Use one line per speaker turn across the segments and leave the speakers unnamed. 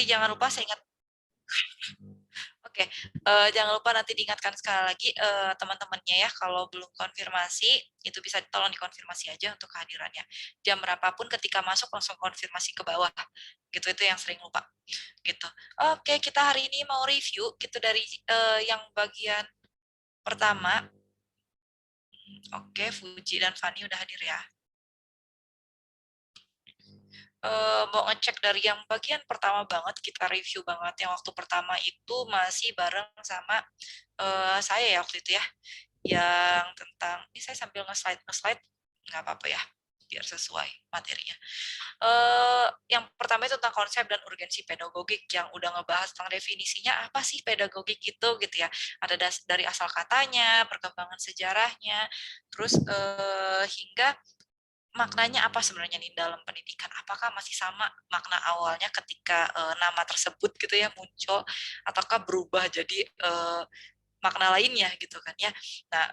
jangan lupa saya ingat. Oke, jangan lupa nanti diingatkan sekali lagi teman-temannya ya, kalau belum konfirmasi itu bisa tolong dikonfirmasi aja untuk kehadirannya. Jam berapapun ketika masuk langsung konfirmasi ke bawah. Gitu itu yang sering lupa. Gitu. Oke, kita hari ini mau review gitu dari yang bagian pertama. Oke, Fuji dan Fani udah hadir ya. Mau ngecek dari yang bagian pertama banget, kita review banget. Yang waktu pertama itu masih bareng sama saya ya waktu itu ya. Yang tentang, ini saya sambil nge-slide, nggak apa-apa ya, biar sesuai materinya. Yang pertama itu tentang konsep dan urgensi pedagogik, yang udah ngebahas tentang definisinya apa sih pedagogik itu gitu ya. Ada dari asal katanya, perkembangan sejarahnya, terus hingga maknanya apa sebenarnya nih dalam pendidikan? Apakah masih sama makna awalnya ketika nama tersebut gitu ya muncul, ataukah berubah jadi makna lainnya gitu kan ya. Nah,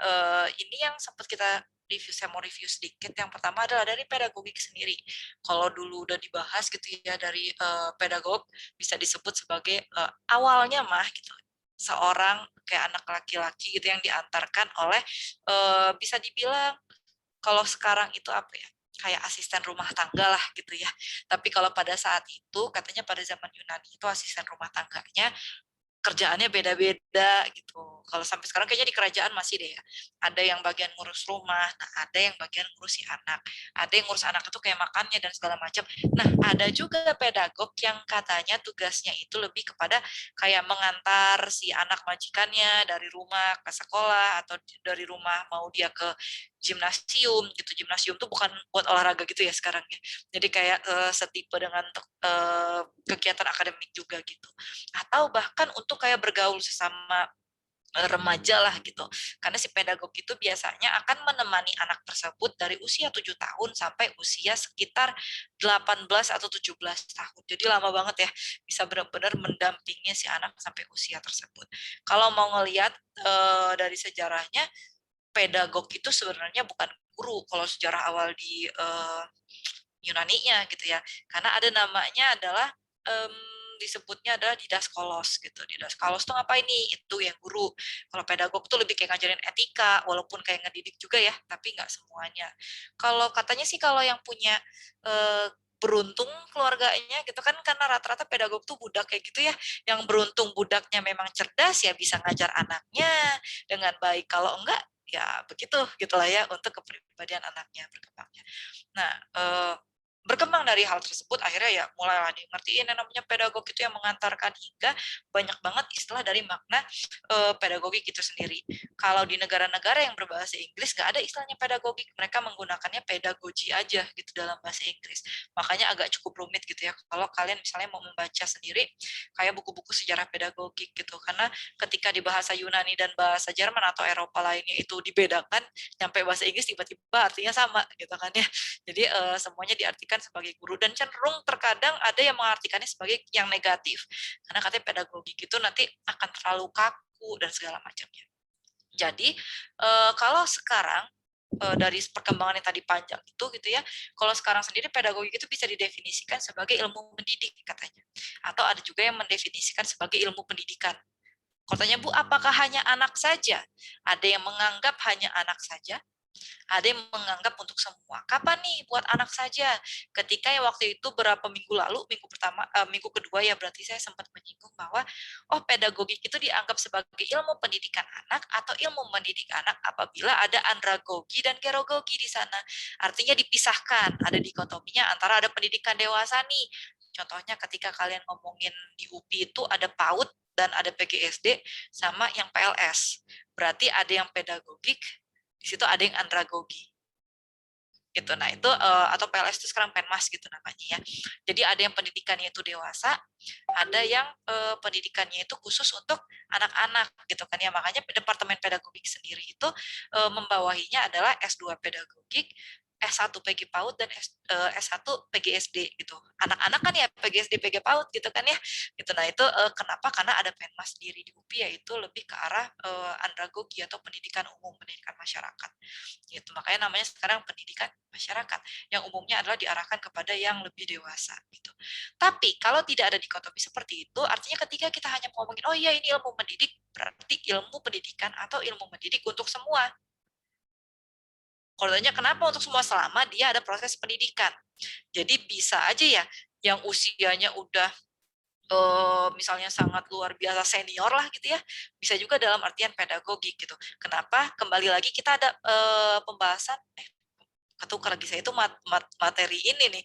ini yang sempat kita review, saya mau review sedikit. Yang pertama adalah dari pedagogik sendiri. Kalau dulu udah dibahas gitu ya dari pedagog bisa disebut sebagai awalnya mah gitu seorang kayak anak laki-laki gitu yang diantarkan oleh bisa dibilang kalau sekarang itu apa ya, kayak asisten rumah tangga lah gitu ya. Tapi kalau pada saat itu katanya pada zaman Yunani itu asisten rumah tangganya kerjaannya beda-beda gitu. Kalau sampai sekarang kayaknya di kerajaan masih deh ya. Ada yang bagian ngurus rumah, nah ada yang bagian ngurus si anak. Ada yang ngurus anak itu kayak makannya dan segala macam. Nah, ada juga pedagog yang katanya tugasnya itu lebih kepada kayak mengantar si anak majikannya dari rumah ke sekolah atau dari rumah mau dia ke gimnasium gitu. Gimnasium tuh bukan buat olahraga gitu ya sekarang ya. Jadi kayak setipe dengan kegiatan akademik juga gitu, atau bahkan untuk kayak bergaul sesama remaja lah gitu. Karena si pedagog itu biasanya akan menemani anak tersebut dari usia 7 tahun sampai usia sekitar 18 atau 17 tahun. Jadi lama banget ya, bisa benar-benar mendampingi si anak sampai usia tersebut. Kalau mau ngelihat dari sejarahnya, pedagog itu sebenarnya bukan guru kalau sejarah awal di Yunani-nya gitu ya. Karena ada namanya adalah disebutnya adalah didaskalos gitu. Didaskalos tuh apa ini? Itu yang guru. Kalau pedagog tuh lebih kayak ngajarin etika, walaupun kayak ngedidik juga ya, tapi nggak semuanya. Kalau katanya sih kalau yang punya beruntung keluarganya gitu kan, karena rata-rata pedagog tuh budak kayak gitu ya, yang beruntung budaknya memang cerdas ya bisa ngajar anaknya dengan baik. Kalau enggak ya begitu gitulah ya untuk kepribadian anaknya berkembangnya. Nah, berkembang dari hal tersebut akhirnya ya mulailah dimengertiin yang namanya pedagog itu yang mengantarkan hingga banyak banget istilah dari makna pedagogik itu sendiri. Kalau di negara-negara yang berbahasa Inggris nggak ada istilahnya pedagogik, mereka menggunakannya pedagogi aja gitu dalam bahasa Inggris. Makanya agak cukup rumit gitu ya kalau kalian misalnya mau membaca sendiri kayak buku-buku sejarah pedagogik gitu, karena ketika di bahasa Yunani dan bahasa Jerman atau Eropa lainnya itu dibedakan, nyampe bahasa Inggris tiba-tiba artinya sama gitu kan ya. Jadi semuanya diartikan sebagai guru dan cenderung terkadang ada yang mengartikannya sebagai yang negatif. Karena katanya pedagogi itu nanti akan terlalu kaku dan segala macamnya. Jadi kalau sekarang dari perkembangan yang tadi panjang itu gitu ya, kalau sekarang sendiri pedagogi itu bisa didefinisikan sebagai ilmu mendidik katanya. Atau ada juga yang mendefinisikan sebagai ilmu pendidikan. Katanya, Bu, apakah hanya anak saja? Ada yang menganggap hanya anak saja, ada yang menganggap untuk semua. Kapan nih buat anak saja? Ketika ya waktu itu berapa minggu lalu, minggu kedua ya berarti saya sempat menyinggung bahwa oh pedagogik itu dianggap sebagai ilmu pendidikan anak atau ilmu mendidik anak apabila ada andragogi dan gerogogi di sana. Artinya dipisahkan, ada dikotominya antara ada pendidikan dewasa nih. Contohnya ketika kalian ngomongin di UPI itu ada PAUD dan ada PGSD sama yang PLS. Berarti ada yang pedagogik, di situ ada yang andragogi gitu. Nah itu atau PLS itu sekarang Penmas gitu namanya ya. Jadi ada yang pendidikannya itu dewasa, ada yang pendidikannya itu khusus untuk anak-anak gitu kan ya. Makanya Departemen Pedagogik sendiri itu membawahinya adalah S2 Pedagogik, S1 PG PAUD dan S1 PGSD gitu. Anak-anak kan ya PGSD PG PAUD gitu kan ya. Gitu. Nah, itu kenapa? Karena ada Penmas sendiri di UPI, yaitu lebih ke arah andragogi atau pendidikan umum, pendidikan masyarakat. Gitu. Makanya namanya sekarang pendidikan masyarakat yang umumnya adalah diarahkan kepada yang lebih dewasa gitu. Tapi kalau tidak ada dikotomi seperti itu, artinya ketika kita hanya ngomongin oh iya ini ilmu mendidik, berarti ilmu pendidikan atau ilmu mendidik untuk semua. Kalau tanya kenapa untuk semua, selama dia ada proses pendidikan. Jadi bisa aja ya yang usianya udah misalnya sangat luar biasa senior lah gitu ya, bisa juga dalam artian pedagogik gitu. Kenapa? Kembali lagi kita ada pembahasan ketukar lagi saya itu materi ini nih,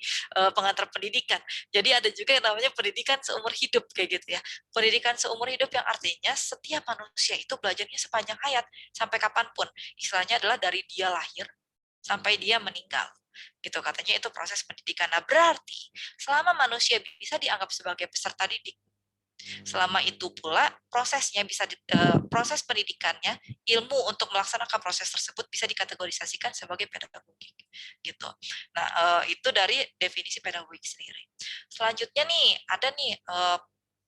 pengantar pendidikan. Jadi ada juga yang namanya pendidikan seumur hidup kayak gitu ya. Pendidikan seumur hidup yang artinya setiap manusia itu belajarnya sepanjang hayat sampai kapanpun. Istilahnya adalah dari dia lahir sampai dia meninggal. Gitu katanya itu proses pendidikan. Nah, berarti selama manusia bisa dianggap sebagai peserta didik, selama itu pula prosesnya bisa proses pendidikannya, ilmu untuk melaksanakan proses tersebut bisa dikategorisasikan sebagai pedagogik gitu. Nah, itu dari definisi pedagogik sendiri. Selanjutnya nih ada nih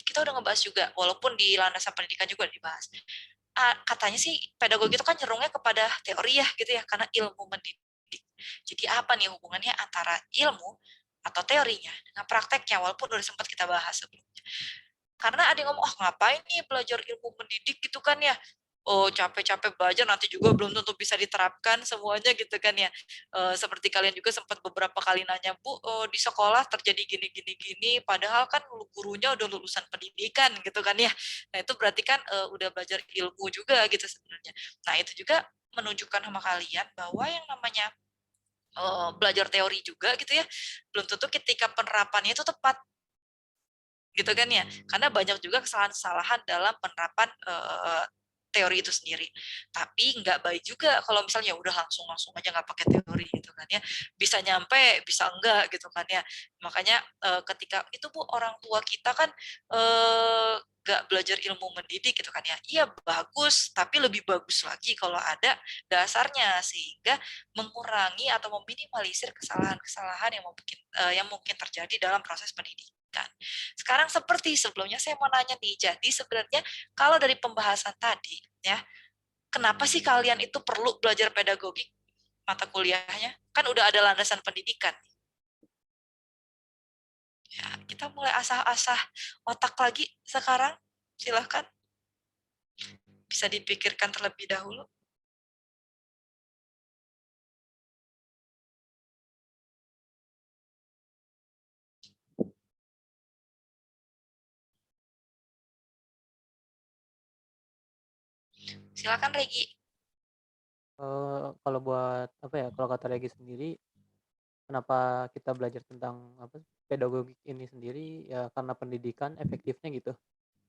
kita udah ngebahas juga walaupun di landasan pendidikan juga dibahas. Katanya sih pedagogi itu kan cenderungnya kepada teori ya gitu ya, karena ilmu mendidik. Jadi apa nih hubungannya antara ilmu atau teorinya dengan prakteknya, walaupun udah sempat kita bahas sebelumnya. Karena ada yang ngomong, oh ngapain nih belajar ilmu mendidik gitu kan ya, oh capek-capek belajar nanti juga belum tentu bisa diterapkan semuanya gitu kan ya. Seperti kalian juga sempat beberapa kali nanya, Bu, di sekolah terjadi gini-gini-gini, padahal kan gurunya udah lulusan pendidikan gitu kan ya. Nah itu berarti kan udah belajar ilmu juga gitu sebenarnya. Nah itu juga menunjukkan sama kalian bahwa yang namanya belajar teori juga gitu ya, belum tentu ketika penerapannya itu tepat gitu kan ya, karena banyak juga kesalahan-kesalahan dalam penerapan teori itu sendiri. Tapi nggak baik juga kalau misalnya udah langsung aja nggak pakai teori gitu kan ya, bisa nyampe bisa enggak gitu kan ya. Makanya ketika itu Bu, orang tua kita kan nggak belajar ilmu mendidik gitu kan ya, iya bagus, tapi lebih bagus lagi kalau ada dasarnya sehingga mengurangi atau meminimalisir kesalahan-kesalahan yang mungkin terjadi dalam proses pendidikan. Sekarang seperti sebelumnya saya mau nanya nih, jadi sebenarnya kalau dari pembahasan tadi ya, kenapa sih kalian itu perlu belajar pedagogi mata kuliahnya? Kan udah ada landasan pendidikan. Ya, kita mulai asah-asah otak lagi sekarang. Silahkan, bisa dipikirkan terlebih dahulu. Silakan Regi.
Kalau buat apa ya, kalau kata Regi sendiri, kenapa kita belajar tentang apa, pedagogik ini sendiri, ya karena pendidikan efektifnya gitu,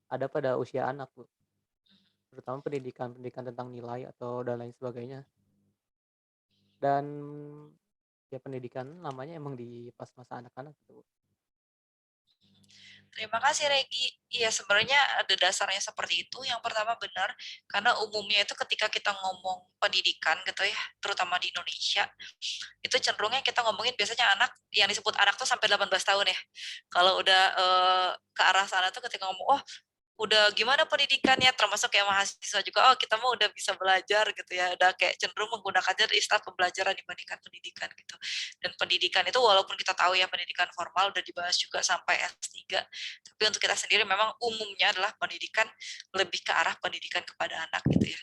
ada pada usia anak, Bu. Terutama pendidikan-pendidikan tentang nilai atau dan lain sebagainya. Dan ya pendidikan namanya emang di pas masa anak-anak gitu, Bu.
Terima kasih Regi. Iya sebenarnya ada dasarnya seperti itu. Yang pertama benar, karena umumnya itu ketika kita ngomong pendidikan gitu ya, terutama di Indonesia, itu cenderungnya kita ngomongin biasanya anak, yang disebut anak tuh sampai 18 tahun ya. Kalau udah ke arah sana tuh ketika ngomong, oh udah gimana pendidikannya, termasuk kayak mahasiswa juga, oh kita mau udah bisa belajar gitu ya, udah kayak cenderung menggunakannya istilah pembelajaran dibandingkan pendidikan gitu. Dan pendidikan itu walaupun kita tahu ya pendidikan formal udah dibahas juga sampai S3, tapi untuk kita sendiri memang umumnya adalah pendidikan lebih ke arah pendidikan kepada anak gitu ya.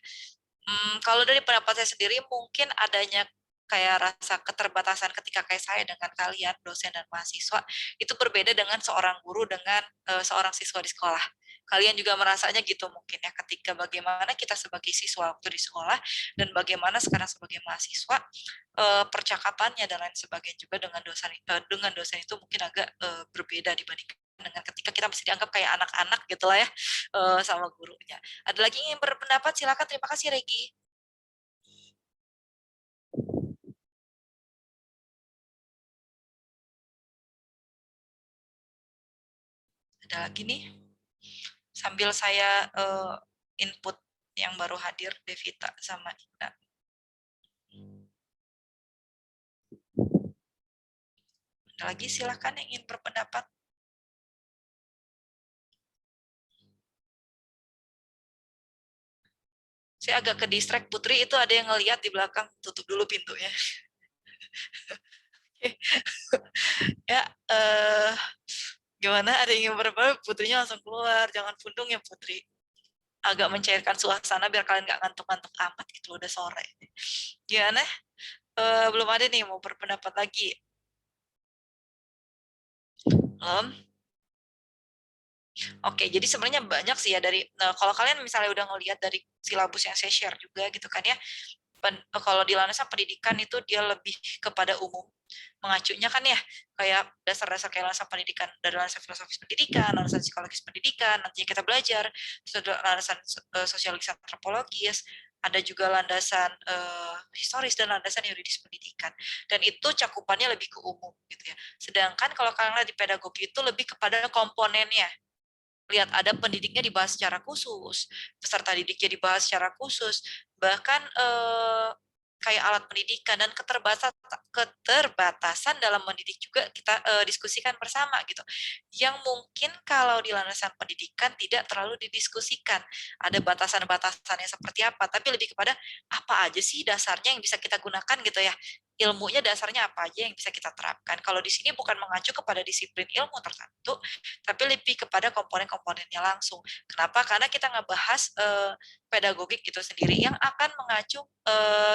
Kalau dari pendapat saya sendiri mungkin adanya kayak rasa keterbatasan ketika kayak saya dengan kalian dosen dan mahasiswa itu berbeda dengan seorang guru dengan seorang siswa di sekolah. Kalian juga merasanya gitu mungkin ya, ketika bagaimana kita sebagai siswa waktu di sekolah dan bagaimana sekarang sebagai mahasiswa, percakapannya dan lain sebagainya juga dengan dosen itu mungkin agak berbeda dibandingkan dengan ketika kita masih dianggap kayak anak-anak gitu lah ya, sama gurunya. Ada lagi yang ingin berpendapat? Silakan. Terima kasih, Regi. Ada lagi nih, sambil saya input yang baru hadir, Devita sama Ina. Ada lagi silakan yang ingin berpendapat. Saya agak ke distract, Putri itu ada yang ngelihat di belakang, tutup dulu pintunya. Ya, gimana? Ada yang ingin berpendapat? Putrinya langsung keluar, jangan pundung ya Putri. Agak mencairkan suasana biar kalian nggak ngantuk-ngantuk amat gitu, udah sore. Gimana? Belum ada nih mau berpendapat lagi. Belum? Oke, jadi sebenarnya banyak sih ya dari, kalau kalian misalnya udah ngelihat dari silabus yang saya share juga gitu kan ya, kalau di landasan pendidikan itu dia lebih kepada umum. Mengacunya kan ya, kayak dasar-dasar kayak landasan pendidikan, dari landasan filosofis pendidikan, landasan psikologis pendidikan, nantinya kita belajar, terus ada landasan sosiologis antropologis, ada juga landasan historis dan landasan yuridis pendidikan. Dan itu cakupannya lebih ke umum gitu ya. Sedangkan kalau kalian lihat di pedagogi itu lebih kepada komponennya, lihat ada pendidiknya dibahas secara khusus, peserta didiknya dibahas secara khusus, bahkan kayak alat pendidikan dan keterbatasan dalam mendidik juga kita diskusikan bersama gitu. Yang mungkin kalau di landasan pendidikan tidak terlalu didiskusikan. Ada batasan-batasannya seperti apa, tapi lebih kepada apa aja sih dasarnya yang bisa kita gunakan gitu ya. Ilmunya dasarnya apa aja yang bisa kita terapkan. Kalau di sini bukan mengacu kepada disiplin ilmu tertentu, tapi lebih kepada komponen-komponennya langsung. Kenapa? Karena kita ngebahas pedagogik itu sendiri yang akan mengacu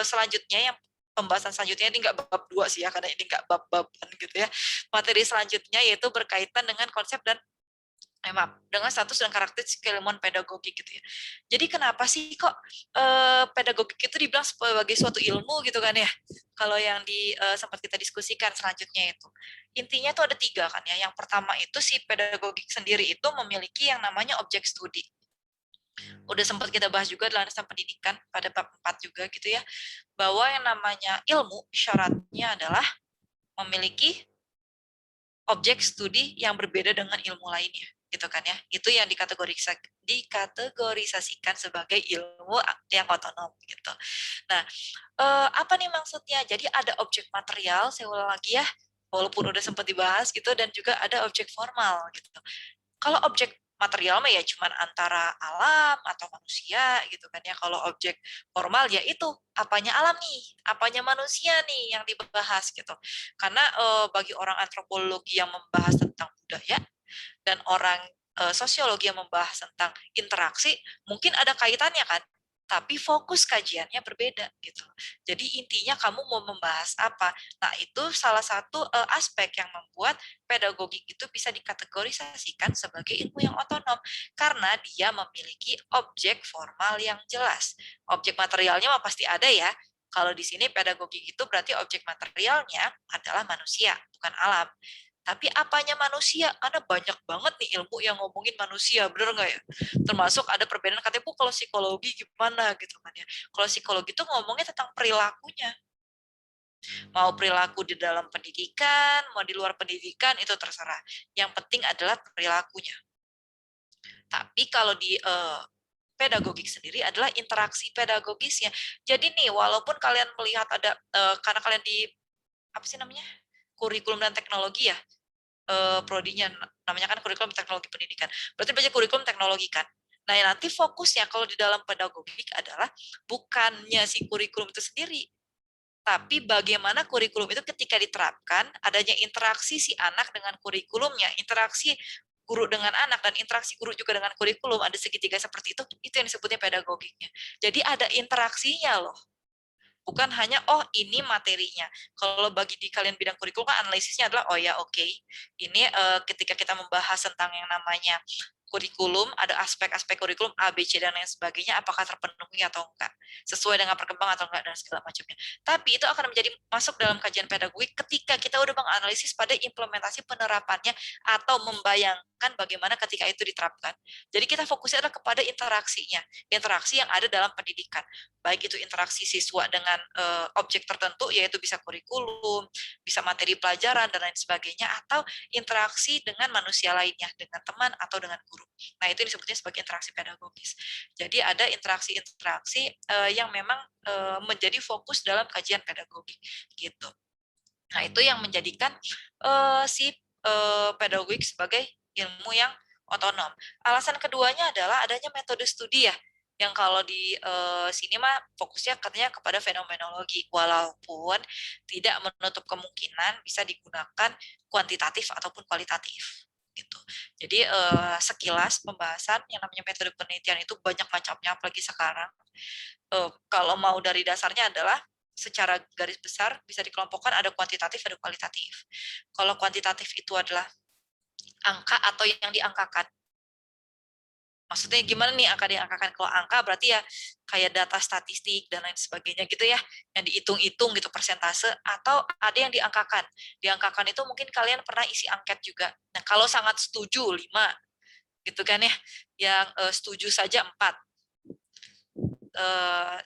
selanjutnya, yang pembahasan selanjutnya ini nggak bab 2 sih ya, karena ini nggak bab-baban gitu ya. Materi selanjutnya yaitu berkaitan dengan konsep dan maaf, dengan status dan karakteristik keilmuan pedagogik gitu ya. Jadi kenapa sih kok pedagogik itu dibilang sebagai suatu ilmu gitu kan ya? Kalau yang sempat kita diskusikan selanjutnya itu, intinya tuh ada 3 kan ya. Yang pertama itu si pedagogik sendiri itu memiliki yang namanya objek studi. Udah sempat kita bahas juga dalam landasan pendidikan pada bab 4 juga gitu ya, bahwa yang namanya ilmu syaratnya adalah memiliki objek studi yang berbeda dengan ilmu lainnya gitu kan ya. Itu yang dikategorisasikan sebagai ilmu yang otonom gitu. Nah, apa nih maksudnya? Jadi ada objek material, saya ulang lagi ya, walaupun udah sempat dibahas gitu, dan juga ada objek formal gitu. Kalau objek material mah ya cuman antara alam atau manusia gitu kan ya. Kalau objek formal ya itu apanya alam nih, apanya manusia nih yang dibahas gitu. Karena bagi orang antropologi yang membahas tentang budaya dan orang sosiologi yang membahas tentang interaksi, mungkin ada kaitannya kan, tapi fokus kajiannya berbeda gitu. Jadi intinya kamu mau membahas apa. Nah, itu salah satu aspek yang membuat pedagogik itu bisa dikategorisasikan sebagai ilmu yang otonom karena dia memiliki objek formal yang jelas. Objek materialnya mah pasti ada ya. Kalau di sini pedagogik itu berarti objek materialnya adalah manusia, bukan alam. Tapi apanya manusia? Karena banyak banget nih ilmu yang ngomongin manusia, bener nggak ya? Termasuk ada perbedaan katanya, Bu, kalau psikologi gimana gitu kan ya. Kalau psikologi itu ngomongnya tentang perilakunya. Mau perilaku di dalam pendidikan, mau di luar pendidikan, itu terserah. Yang penting adalah perilakunya. Tapi kalau di pedagogik sendiri adalah interaksi pedagogisnya. Jadi nih, walaupun kalian melihat ada, karena kalian di, apa sih namanya? Kurikulum dan teknologi ya, prodinya namanya kan kurikulum teknologi pendidikan. Berarti belajar kurikulum teknologi kan. Nah, nanti fokusnya kalau di dalam pedagogik adalah bukannya si kurikulum itu sendiri, tapi bagaimana kurikulum itu ketika diterapkan, adanya interaksi si anak dengan kurikulumnya, interaksi guru dengan anak dan interaksi guru juga dengan kurikulum, ada segitiga seperti itu yang disebutnya pedagogiknya. Jadi ada interaksinya loh. Bukan hanya, oh ini materinya. Kalau bagi di kalian bidang kurikulum kan analisisnya adalah, oh ya oke, ini ketika kita membahas tentang yang namanya kurikulum, ada aspek-aspek kurikulum A, B, C, dan lain sebagainya, apakah terpenuhi atau enggak, sesuai dengan perkembangan atau enggak, dan segala macamnya. Tapi itu akan menjadi masuk dalam kajian pedagogik ketika kita udah menganalisis pada implementasi penerapannya atau membayangkan bagaimana ketika itu diterapkan. Jadi kita fokusnya adalah kepada interaksinya, interaksi yang ada dalam pendidikan. Baik itu interaksi siswa dengan objek tertentu, yaitu bisa kurikulum, bisa materi pelajaran, dan lain sebagainya, atau interaksi dengan manusia lainnya, dengan teman atau dengan guru. Nah, itu disebutnya sebagai interaksi pedagogis. Jadi ada interaksi-interaksi yang memang menjadi fokus dalam kajian pedagogik gitu. Nah, itu yang menjadikan si pedagogik sebagai ilmu yang otonom. Alasan keduanya adalah adanya metode studi ya, yang kalau di sini mah fokusnya katanya kepada fenomenologi, walaupun tidak menutup kemungkinan bisa digunakan kuantitatif ataupun kualitatif gitu. Jadi sekilas pembahasan yang namanya metode penelitian itu banyak macamnya, apalagi sekarang. Kalau mau dari dasarnya adalah secara garis besar bisa dikelompokkan ada kuantitatif, ada kualitatif. Kalau kuantitatif itu adalah angka atau yang diangkakan. Maksudnya gimana nih angka diangkakan? Kalau angka berarti ya kayak data statistik dan lain sebagainya gitu ya, yang dihitung-hitung gitu persentase, atau ada yang diangkakan. Diangkakan itu mungkin kalian pernah isi angket juga. Nah, kalau sangat setuju 5 gitu kan ya, yang setuju saja 4,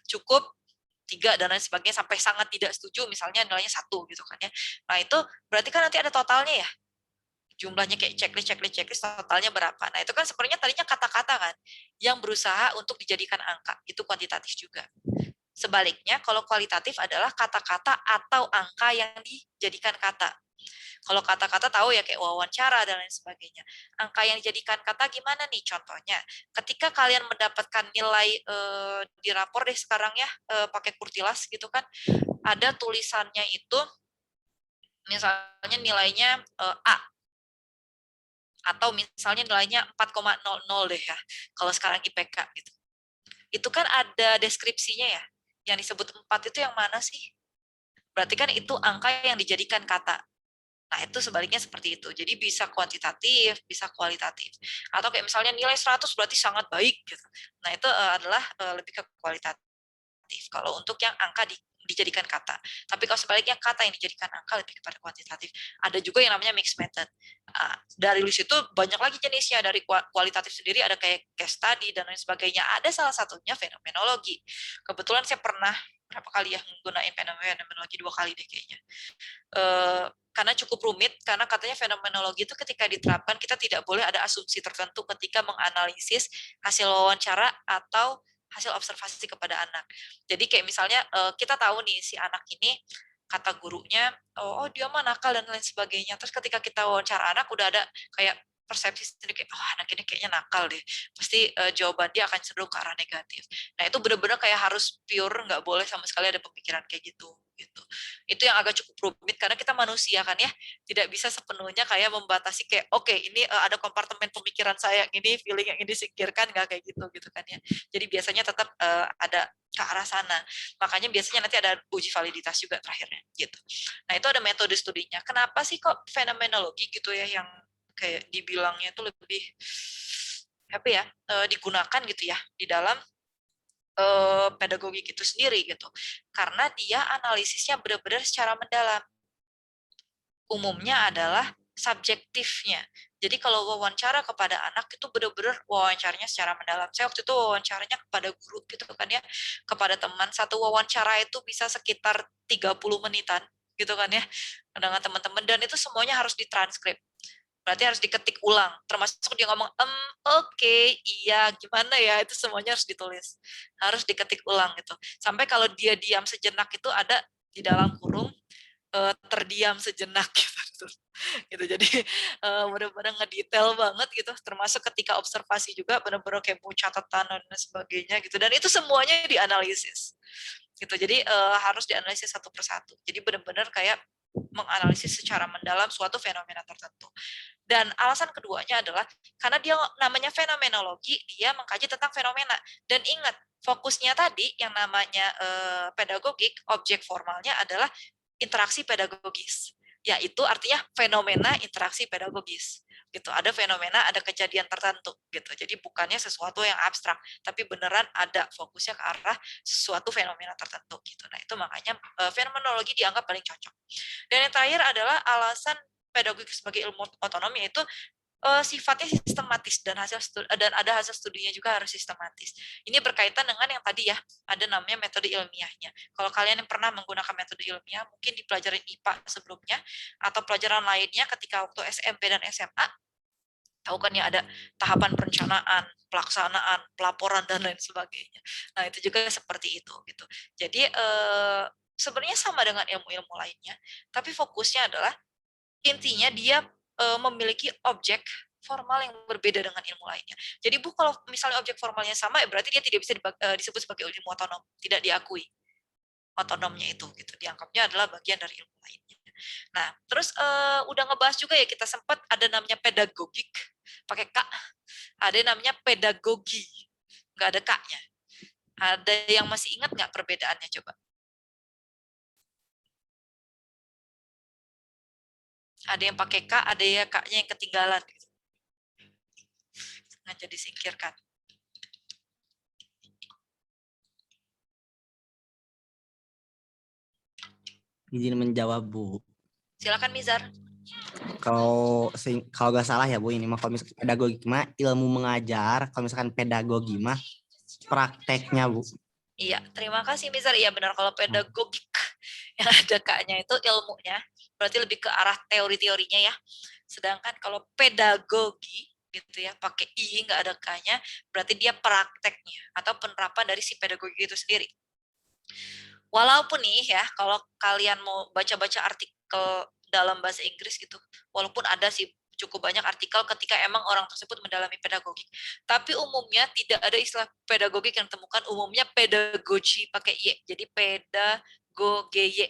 cukup 3 dan lain sebagainya, sampai sangat tidak setuju misalnya nilainya 1 gitu kan ya. Nah, itu berarti kan nanti ada totalnya ya. Jumlahnya kayak checklist totalnya berapa. Nah, itu kan sebenarnya tadinya kata-kata kan yang berusaha untuk dijadikan angka. Itu kuantitatif juga. Sebaliknya, kalau kualitatif adalah kata-kata atau angka yang dijadikan kata. Kalau kata-kata tahu ya kayak wawancara dan lain sebagainya. Angka yang dijadikan kata gimana nih contohnya? Ketika kalian mendapatkan nilai di rapor deh sekarang ya, pakai kurtilas gitu kan, ada tulisannya itu misalnya nilainya A, atau misalnya nilainya 4,00 deh ya, kalau sekarang IPK gitu. Itu kan ada deskripsinya ya, yang disebut 4 itu yang mana sih? Berarti kan itu angka yang dijadikan kata. Nah, itu sebaliknya seperti itu. Jadi bisa kuantitatif, bisa kualitatif. Atau kayak misalnya nilai 100 berarti sangat baik gitu. Nah, itu adalah lebih ke kualitatif. Kalau untuk yang angka dijadikan kata. Tapi kalau sebaliknya kata yang dijadikan angka lebih kepada kuantitatif. Ada juga yang namanya mixed method. Dari list itu banyak lagi jenisnya. Dari kualitatif sendiri ada kayak case study dan lain sebagainya. Ada salah satunya fenomenologi. Kebetulan saya pernah berapa kali ya menggunakan fenomenologi 2 kali deh kayaknya. Karena cukup rumit, karena katanya fenomenologi itu ketika diterapkan kita tidak boleh ada asumsi tertentu ketika menganalisis hasil wawancara atau hasil observasi kepada anak. Jadi kayak misalnya kita tahu nih si anak ini kata gurunya, oh dia mah nakal dan lain sebagainya. Terus ketika kita wawancara anak udah ada kayak persepsi sendiri kayak, oh anak ini kayaknya nakal deh. Pasti jawaban dia akan cenderung ke arah negatif. Nah itu benar-benar kayak harus pure, nggak boleh sama sekali ada pemikiran kayak gitu. Itu yang agak cukup rumit karena kita manusia kan ya, tidak bisa sepenuhnya kayak membatasi kayak oke ini ada kompartemen pemikiran saya yang ini, feeling yang ini disingkirkan, nggak kayak gitu gitu kan ya. Jadi biasanya tetap ada ke arah sana. Makanya biasanya nanti ada uji validitas juga terakhirnya gitu. Nah, itu ada metode studinya. Kenapa sih kok fenomenologi gitu ya yang kayak dibilangnya itu lebih apa ya, digunakan gitu ya di dalam pedagogik itu sendiri gitu. Karena dia analisisnya benar-benar secara mendalam. Umumnya adalah subjektifnya. Jadi kalau wawancara kepada anak itu benar-benar wawancaranya secara mendalam. Saya waktu itu wawancaranya kepada guru gitu kan ya, kepada teman. Satu wawancara itu bisa sekitar 30 menitan gitu kan ya, dengan teman-teman, dan itu semuanya harus ditranskrip. Berarti harus diketik ulang, termasuk dia ngomong oke, iya, gimana ya, itu semuanya harus ditulis, harus diketik ulang gitu. Sampai kalau dia diam sejenak itu ada di dalam kurung terdiam sejenak gitu. Gitu. Jadi benar-benar ngedetail banget gitu, termasuk ketika observasi juga benar-benar kayak mau catatan dan sebagainya gitu. Dan itu semuanya dianalisis. Gitu. Jadi harus dianalisis satu persatu. Jadi benar-benar kayak menganalisis secara mendalam suatu fenomena tertentu. Dan alasan keduanya adalah karena dia namanya fenomenologi, dia mengkaji tentang fenomena. Dan ingat, fokusnya tadi yang namanya pedagogik, objek formalnya adalah interaksi pedagogis, yaitu artinya fenomena interaksi pedagogis gitu. Ada fenomena, ada kejadian tertentu gitu. Jadi bukannya sesuatu yang abstrak, tapi beneran ada fokusnya ke arah sesuatu fenomena tertentu gitu. Nah, itu makanya fenomenologi dianggap paling cocok. Dan yang terakhir adalah alasan pedagogik sebagai ilmu otonom, yaitu sifatnya sistematis dan ada hasil studinya juga harus sistematis. Ini berkaitan dengan yang tadi ya, ada namanya metode ilmiahnya. Kalau kalian yang pernah menggunakan metode ilmiah, mungkin di pelajaran IPA sebelumnya atau pelajaran lainnya ketika waktu SMP dan SMA, Tahu kan ya, ada tahapan perencanaan, pelaksanaan, pelaporan dan lain sebagainya. Nah, itu juga seperti itu gitu. Jadi sebenarnya sama dengan ilmu-ilmu lainnya, tapi fokusnya adalah intinya dia memiliki objek formal yang berbeda dengan ilmu lainnya. Jadi Bu, kalau misalnya objek formalnya sama, berarti dia tidak bisa disebut sebagai ilmu otonom, tidak diakui otonomnya itu gitu. Dianggapnya adalah bagian dari ilmu lainnya. Nah, terus udah ngebahas juga ya, kita sempat ada namanya pedagogik pakai K, ada yang namanya pedagogi nggak ada K-nya. Ada yang masih ingat nggak perbedaannya coba? Ada yang pakai K, ada ya K-nya yang ketinggalan gitu. Sengaja disingkirkan.
Izin menjawab Bu.
Silakan Mizar.
Kalau nggak salah ya Bu, ini mah kalau misalkan pedagogi mah ilmu mengajar, kalau misalkan pedagogi mah prakteknya Bu.
Iya, terima kasih Mizar. Iya benar, kalau pedagogik yang ada K-nya itu ilmunya, berarti lebih ke arah teori-teorinya ya. Sedangkan kalau pedagogi gitu ya, pakai I nggak ada K-nya, berarti dia prakteknya atau penerapan dari si pedagogi itu sendiri. Walaupun nih ya, kalau kalian mau baca-baca artikel dalam bahasa Inggris gitu, walaupun ada sih cukup banyak artikel ketika emang orang tersebut mendalami pedagogik. Tapi umumnya tidak ada istilah pedagogik yang ditemukan, umumnya pedagogi pakai Y. Jadi pedagogy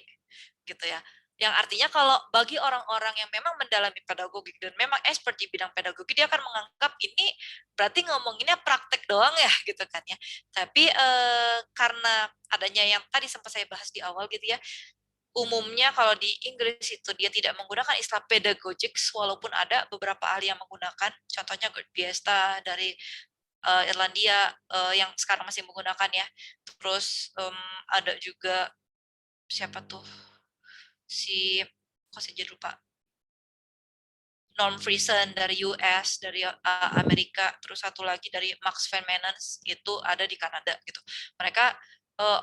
gitu ya. Yang artinya kalau bagi orang-orang yang memang mendalami pedagogik dan memang expert di bidang pedagogi, dia akan menganggap ini berarti ngomonginnya praktek doang ya gitu kan ya. Tapi karena adanya yang tadi sempat saya bahas di awal gitu ya, umumnya kalau di Inggris itu dia tidak menggunakan istilah pedagogics, walaupun ada beberapa ahli yang menggunakan, contohnya Gert Biesta dari Irlandia yang sekarang masih menggunakan ya. Terus ada juga siapa tuh si, kok saya jadi lupa, Norm Friesen dari US, dari Amerika, terus satu lagi dari Max van Manens, itu ada di Kanada gitu. Mereka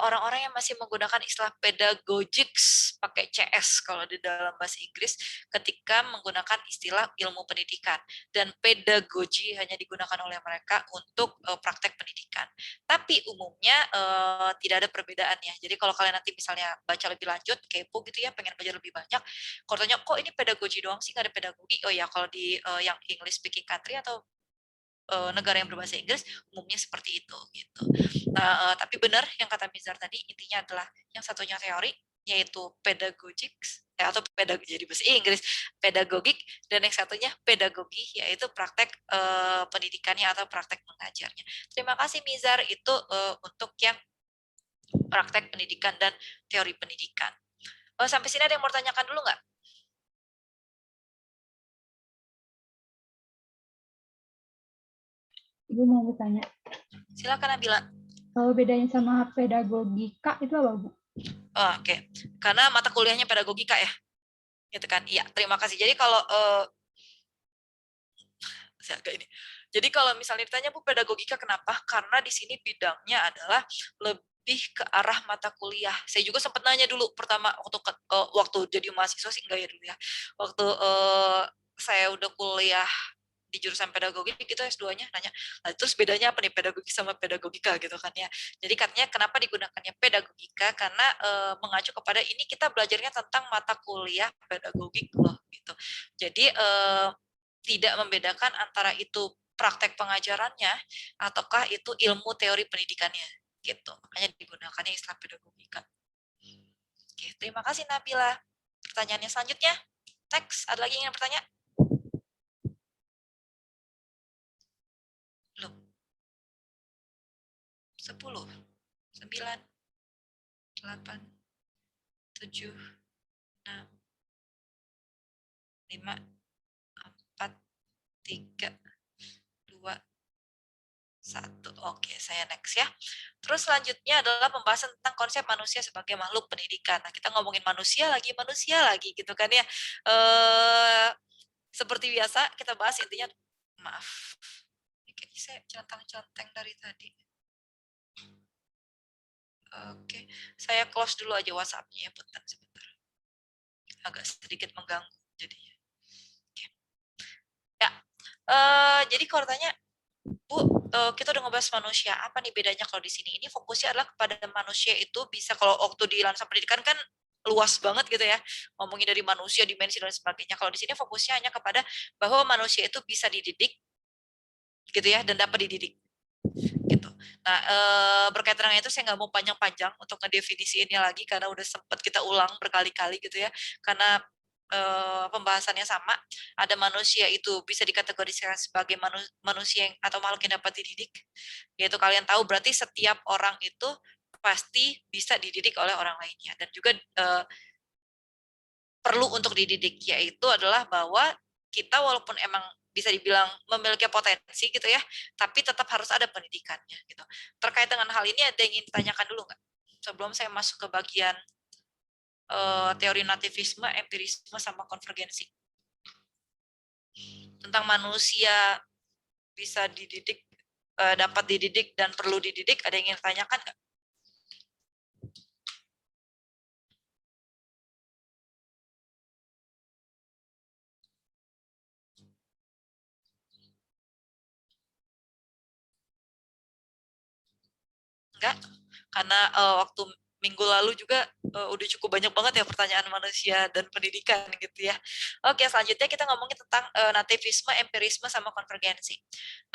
orang-orang yang masih menggunakan istilah pedagogics pakai CS kalau di dalam bahasa Inggris ketika menggunakan istilah ilmu pendidikan, dan pedagogi hanya digunakan oleh mereka untuk praktek pendidikan. Tapi umumnya tidak ada perbedaannya. Jadi kalau kalian nanti misalnya baca lebih lanjut, kepo gitu ya, pengen belajar lebih banyak, kalau tanya kok ini pedagogi doang sih, nggak ada pedagogi? Oh ya, kalau di yang English speaking country atau negara yang berbahasa Inggris umumnya seperti itu gitu. Nah, tapi benar yang kata Mizar tadi, intinya adalah yang satunya teori yaitu pedagogics atau pedagogi jadi bahasa Inggris pedagogik, dan yang satunya pedagogi yaitu praktek pendidikannya atau praktek mengajarnya. Terima kasih Mizar, itu untuk yang praktek pendidikan dan teori pendidikan. Sampai sini ada yang mau tanyakan dulu nggak?
Ibu mau bertanya.
Silakan Nabila.
Kalau bedanya sama pedagogika itu apa, Bu?
Oh, Oke. Karena mata kuliahnya pedagogika ya. Gitu kan. Iya, terima kasih. Jadi kalau ini. Jadi kalau misalnya ditanya Bu, pedagogika kenapa? Karena di sini bidangnya adalah lebih ke arah mata kuliah. Saya juga sempat nanya dulu pertama waktu jadi mahasiswa sih enggak ya dulu ya. Waktu saya udah kuliah di jurusan pedagogi gitu S2-nya nanya, nah, terus bedanya apa nih pedagogi sama pedagogika gitu kan ya. Jadi katanya kenapa digunakannya pedagogika, karena mengacu kepada ini kita belajarnya tentang mata kuliah pedagogik loh gitu. Jadi tidak membedakan antara itu praktek pengajarannya ataukah itu ilmu teori pendidikannya gitu. Makanya digunakannya istilah pedagogika. Oke, terima kasih Nabila. Pertanyaannya selanjutnya, next, ada lagi yang ingin bertanya? Belum. 10, 9, 8, 7, 6, 5, 4, 3, 2, 1. Oke, saya next ya. Terus selanjutnya adalah pembahasan tentang konsep manusia sebagai makhluk pendidikan. Nah, kita ngomongin manusia lagi gitu kan ya. Seperti biasa kita bahas intinya, maaf. Kayaknya saya centang-centeng dari tadi. Oke, saya close dulu aja WhatsApp-nya ya, sebentar. Agak sedikit mengganggu jadinya. Oke. Ya, Jadi kalau tanya, Bu, kita udah ngebahas manusia, apa nih bedanya kalau di sini? Ini fokusnya adalah kepada manusia itu bisa, kalau waktu di Lansa Pendidikan kan luas banget gitu ya, ngomongin dari manusia, dimensi dan sebagainya. Kalau di sini fokusnya hanya kepada bahwa manusia itu bisa dididik, gitu ya, dan dapat dididik, gitu. Nah, berkaitan dengan itu saya nggak mau panjang-panjang untuk ngedefinisiinnya lagi karena udah sempat kita ulang berkali-kali gitu ya, karena pembahasannya sama. Ada manusia itu bisa dikategorikan sebagai manusia yang atau makhluk yang dapat dididik, yaitu kalian tahu berarti setiap orang itu pasti bisa dididik oleh orang lainnya, dan juga perlu untuk dididik, yaitu adalah bahwa kita walaupun emang bisa dibilang memiliki potensi gitu ya, tapi tetap harus ada pendidikannya gitu. Terkait dengan hal ini ada yang ingin ditanyakan dulu nggak? Sebelum saya masuk ke bagian teori nativisme, empirisme, sama konvergensi. Tentang manusia bisa dididik, dapat dididik dan perlu dididik, ada yang ingin ditanyakan nggak? Enggak? Karena waktu minggu lalu juga udah cukup banyak banget ya pertanyaan manusia dan pendidikan gitu ya. Oke, selanjutnya kita ngomongin tentang nativisme, empirisme, sama konvergensi.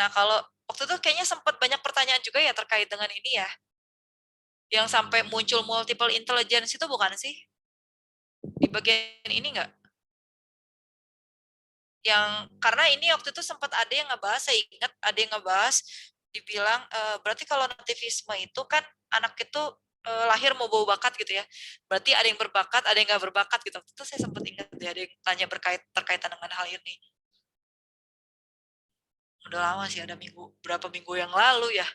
Nah, kalau waktu itu kayaknya sempat banyak pertanyaan juga ya terkait dengan ini ya. Yang sampai muncul multiple intelligence itu bukan sih? Di bagian ini enggak? Yang karena ini waktu itu sempat ada yang ngebahas, saya ingat ada yang ngebahas, dibilang berarti kalau nativisme itu kan anak itu lahir mau bawa bakat gitu ya, berarti ada yang berbakat, ada yang nggak berbakat gitu. Itu saya sempat ingat ya, ada yang tanya terkaitan dengan hal ini. Udah lama sih, ada berapa minggu yang lalu ya,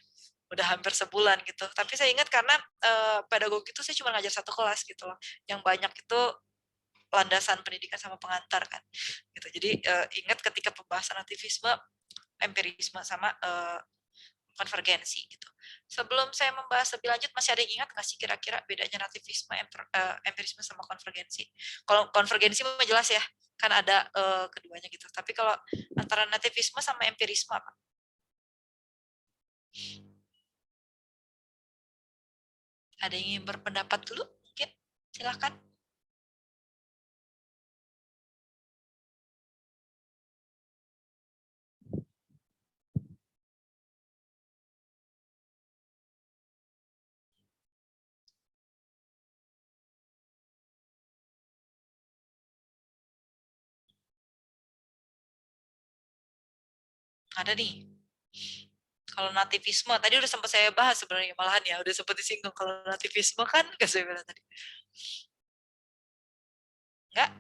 udah hampir sebulan gitu. Tapi saya ingat karena pedagogi itu saya cuma ngajar satu kelas gitu loh, yang banyak itu landasan pendidikan sama pengantar kan gitu. Jadi ingat ketika pembahasan nativisme, empirisme, sama konvergensi gitu. Sebelum saya membahas lebih lanjut, masih ada yang ingat nggak sih kira-kira bedanya nativisme, empirisme, sama konvergensi? Kalau konvergensi memang jelas ya, kan ada keduanya gitu. Tapi kalau antara nativisme sama empirisme apa? Ada yang ingin berpendapat dulu? Mungkin silakan. Ada nih. Kalau nativisme, tadi udah sempat saya bahas sebenarnya, malahan ya, udah sempat disinggung. Kalau nativisme kan, nggak saya bilang tadi. Enggak.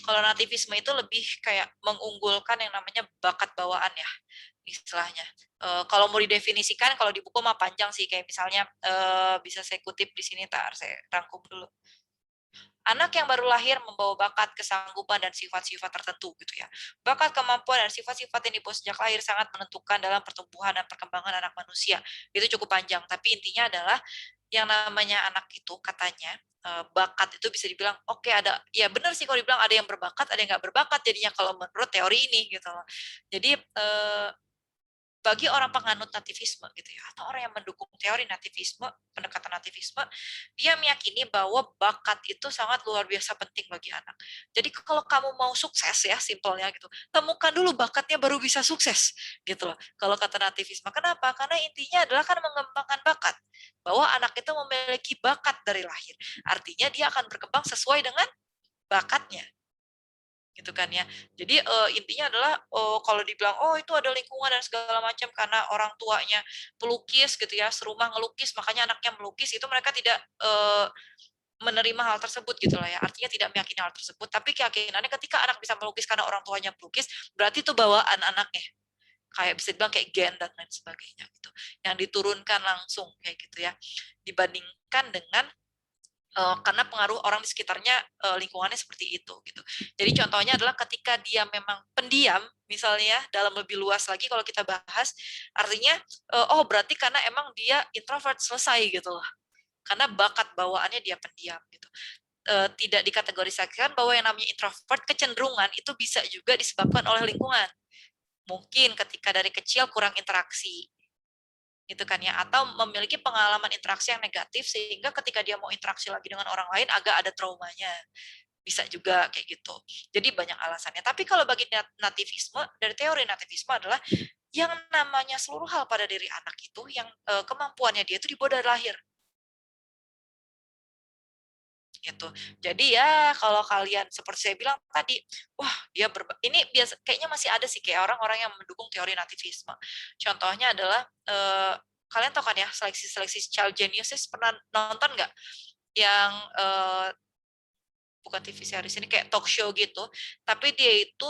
Kalau nativisme itu lebih kayak mengunggulkan yang namanya bakat bawaan ya, istilahnya. Kalau mau didefinisikan, kalau di buku mah panjang sih, kayak misalnya bisa saya kutip di sini, saya rangkum dulu. Anak yang baru lahir membawa bakat, kesanggupan, dan sifat-sifat tertentu gitu ya. Bakat, kemampuan, dan sifat-sifat yang dibawa sejak lahir sangat menentukan dalam pertumbuhan dan perkembangan anak manusia. Itu cukup panjang, tapi intinya adalah yang namanya anak itu katanya bakat itu bisa dibilang oke, ada ya, benar sih kalau dibilang ada yang berbakat, ada yang nggak berbakat jadinya kalau menurut teori ini gitu loh. Jadi bagi orang penganut nativisme gitu ya, atau orang yang mendukung teori nativisme, pendekatan nativisme, dia meyakini bahwa bakat itu sangat luar biasa penting bagi anak. Jadi kalau kamu mau sukses ya, simpelnya gitu, temukan dulu bakatnya baru bisa sukses gitu loh. Kalau kata nativisme, kenapa? Karena intinya adalah kan mengembangkan bakat, bahwa anak itu memiliki bakat dari lahir. Artinya dia akan berkembang sesuai dengan bakatnya, gitu kan ya. Jadi intinya adalah kalau dibilang itu ada lingkungan dan segala macam karena orang tuanya pelukis gitu ya, serumah ngelukis makanya anaknya melukis, itu mereka tidak menerima hal tersebut gitu lah ya. Artinya tidak meyakini hal tersebut, tapi keyakinannya ketika anak bisa melukis karena orang tuanya pelukis, berarti itu bawaan anaknya. Kayak bisa dibilang kayak gen dan lain sebagainya gitu. Yang diturunkan langsung kayak gitu ya. Dibandingkan dengan karena pengaruh orang di sekitarnya, lingkungannya seperti itu gitu. Jadi contohnya adalah ketika dia memang pendiam misalnya, dalam lebih luas lagi kalau kita bahas, artinya berarti karena emang dia introvert, selesai gitu loh. Karena bakat bawaannya dia pendiam gitu. Tidak dikategorisasikan bahwa yang namanya introvert, kecenderungan itu bisa juga disebabkan oleh lingkungan. Mungkin ketika dari kecil kurang interaksi, gitu kan ya, atau memiliki pengalaman interaksi yang negatif sehingga ketika dia mau interaksi lagi dengan orang lain agak ada traumanya. Bisa juga kayak gitu. Jadi banyak alasannya. Tapi kalau bagi nativisme, dari teori nativisme adalah yang namanya seluruh hal pada diri anak itu yang kemampuannya dia itu dibawa dari lahir. Gitu. Jadi ya kalau kalian seperti saya bilang tadi, wah dia ini biasa kayaknya masih ada sih kayak orang-orang yang mendukung teori nativisme. Contohnya adalah kalian tahu kan ya seleksi child geniuses, pernah nonton nggak yang bukan TV series ini kayak talk show gitu, tapi dia itu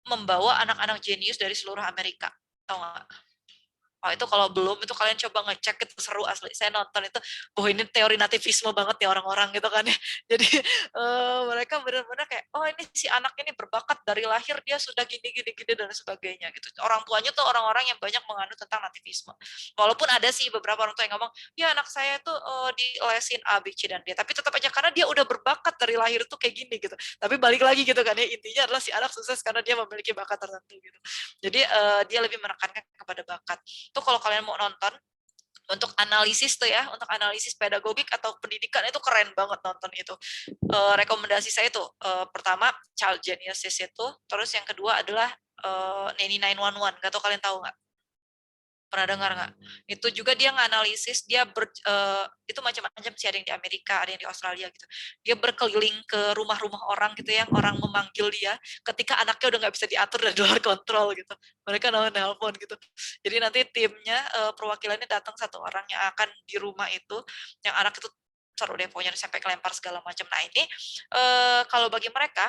membawa anak-anak jenius dari seluruh Amerika, tahu nggak? Oh itu kalau belum itu kalian coba ngecek, itu seru asli. Saya nonton itu, oh ini teori nativisme banget ya orang-orang gitu kan ya. Jadi mereka benar-benar kayak, oh ini si anak ini berbakat dari lahir dia sudah gini dan sebagainya gitu. Orang tuanya tuh orang-orang yang banyak menganut tentang nativisme. Walaupun ada sih beberapa orang tua yang ngomong, ya anak saya tuh dilesin A, B, C dan D. Tapi tetap aja karena dia udah berbakat dari lahir tuh kayak gini gitu. Tapi balik lagi gitu kan ya, intinya adalah si anak sukses karena dia memiliki bakat tertentu gitu. Jadi dia lebih menekankan kepada bakat. Tuh kalau kalian mau nonton untuk analisis tuh ya, untuk analisis pedagogik atau pendidikan itu keren banget nonton itu. Rekomendasi saya tuh pertama Child Geniuses itu, terus yang kedua adalah Nanny 911. Gak tau kalian tahu nggak? Pernah dengar nggak? Itu juga dia nganalisis, dia itu macam-macam sih, ada yang di Amerika, ada yang di Australia gitu. Dia berkeliling ke rumah-rumah orang gitu, yang orang memanggil dia ketika anaknya udah nggak bisa diatur dan luar kontrol gitu. Mereka nelpon gitu. Jadi nanti timnya perwakilannya datang satu orang yang akan di rumah itu, yang anak itu seru deh pokoknya sampai kelempar segala macam. Nah ini kalau bagi mereka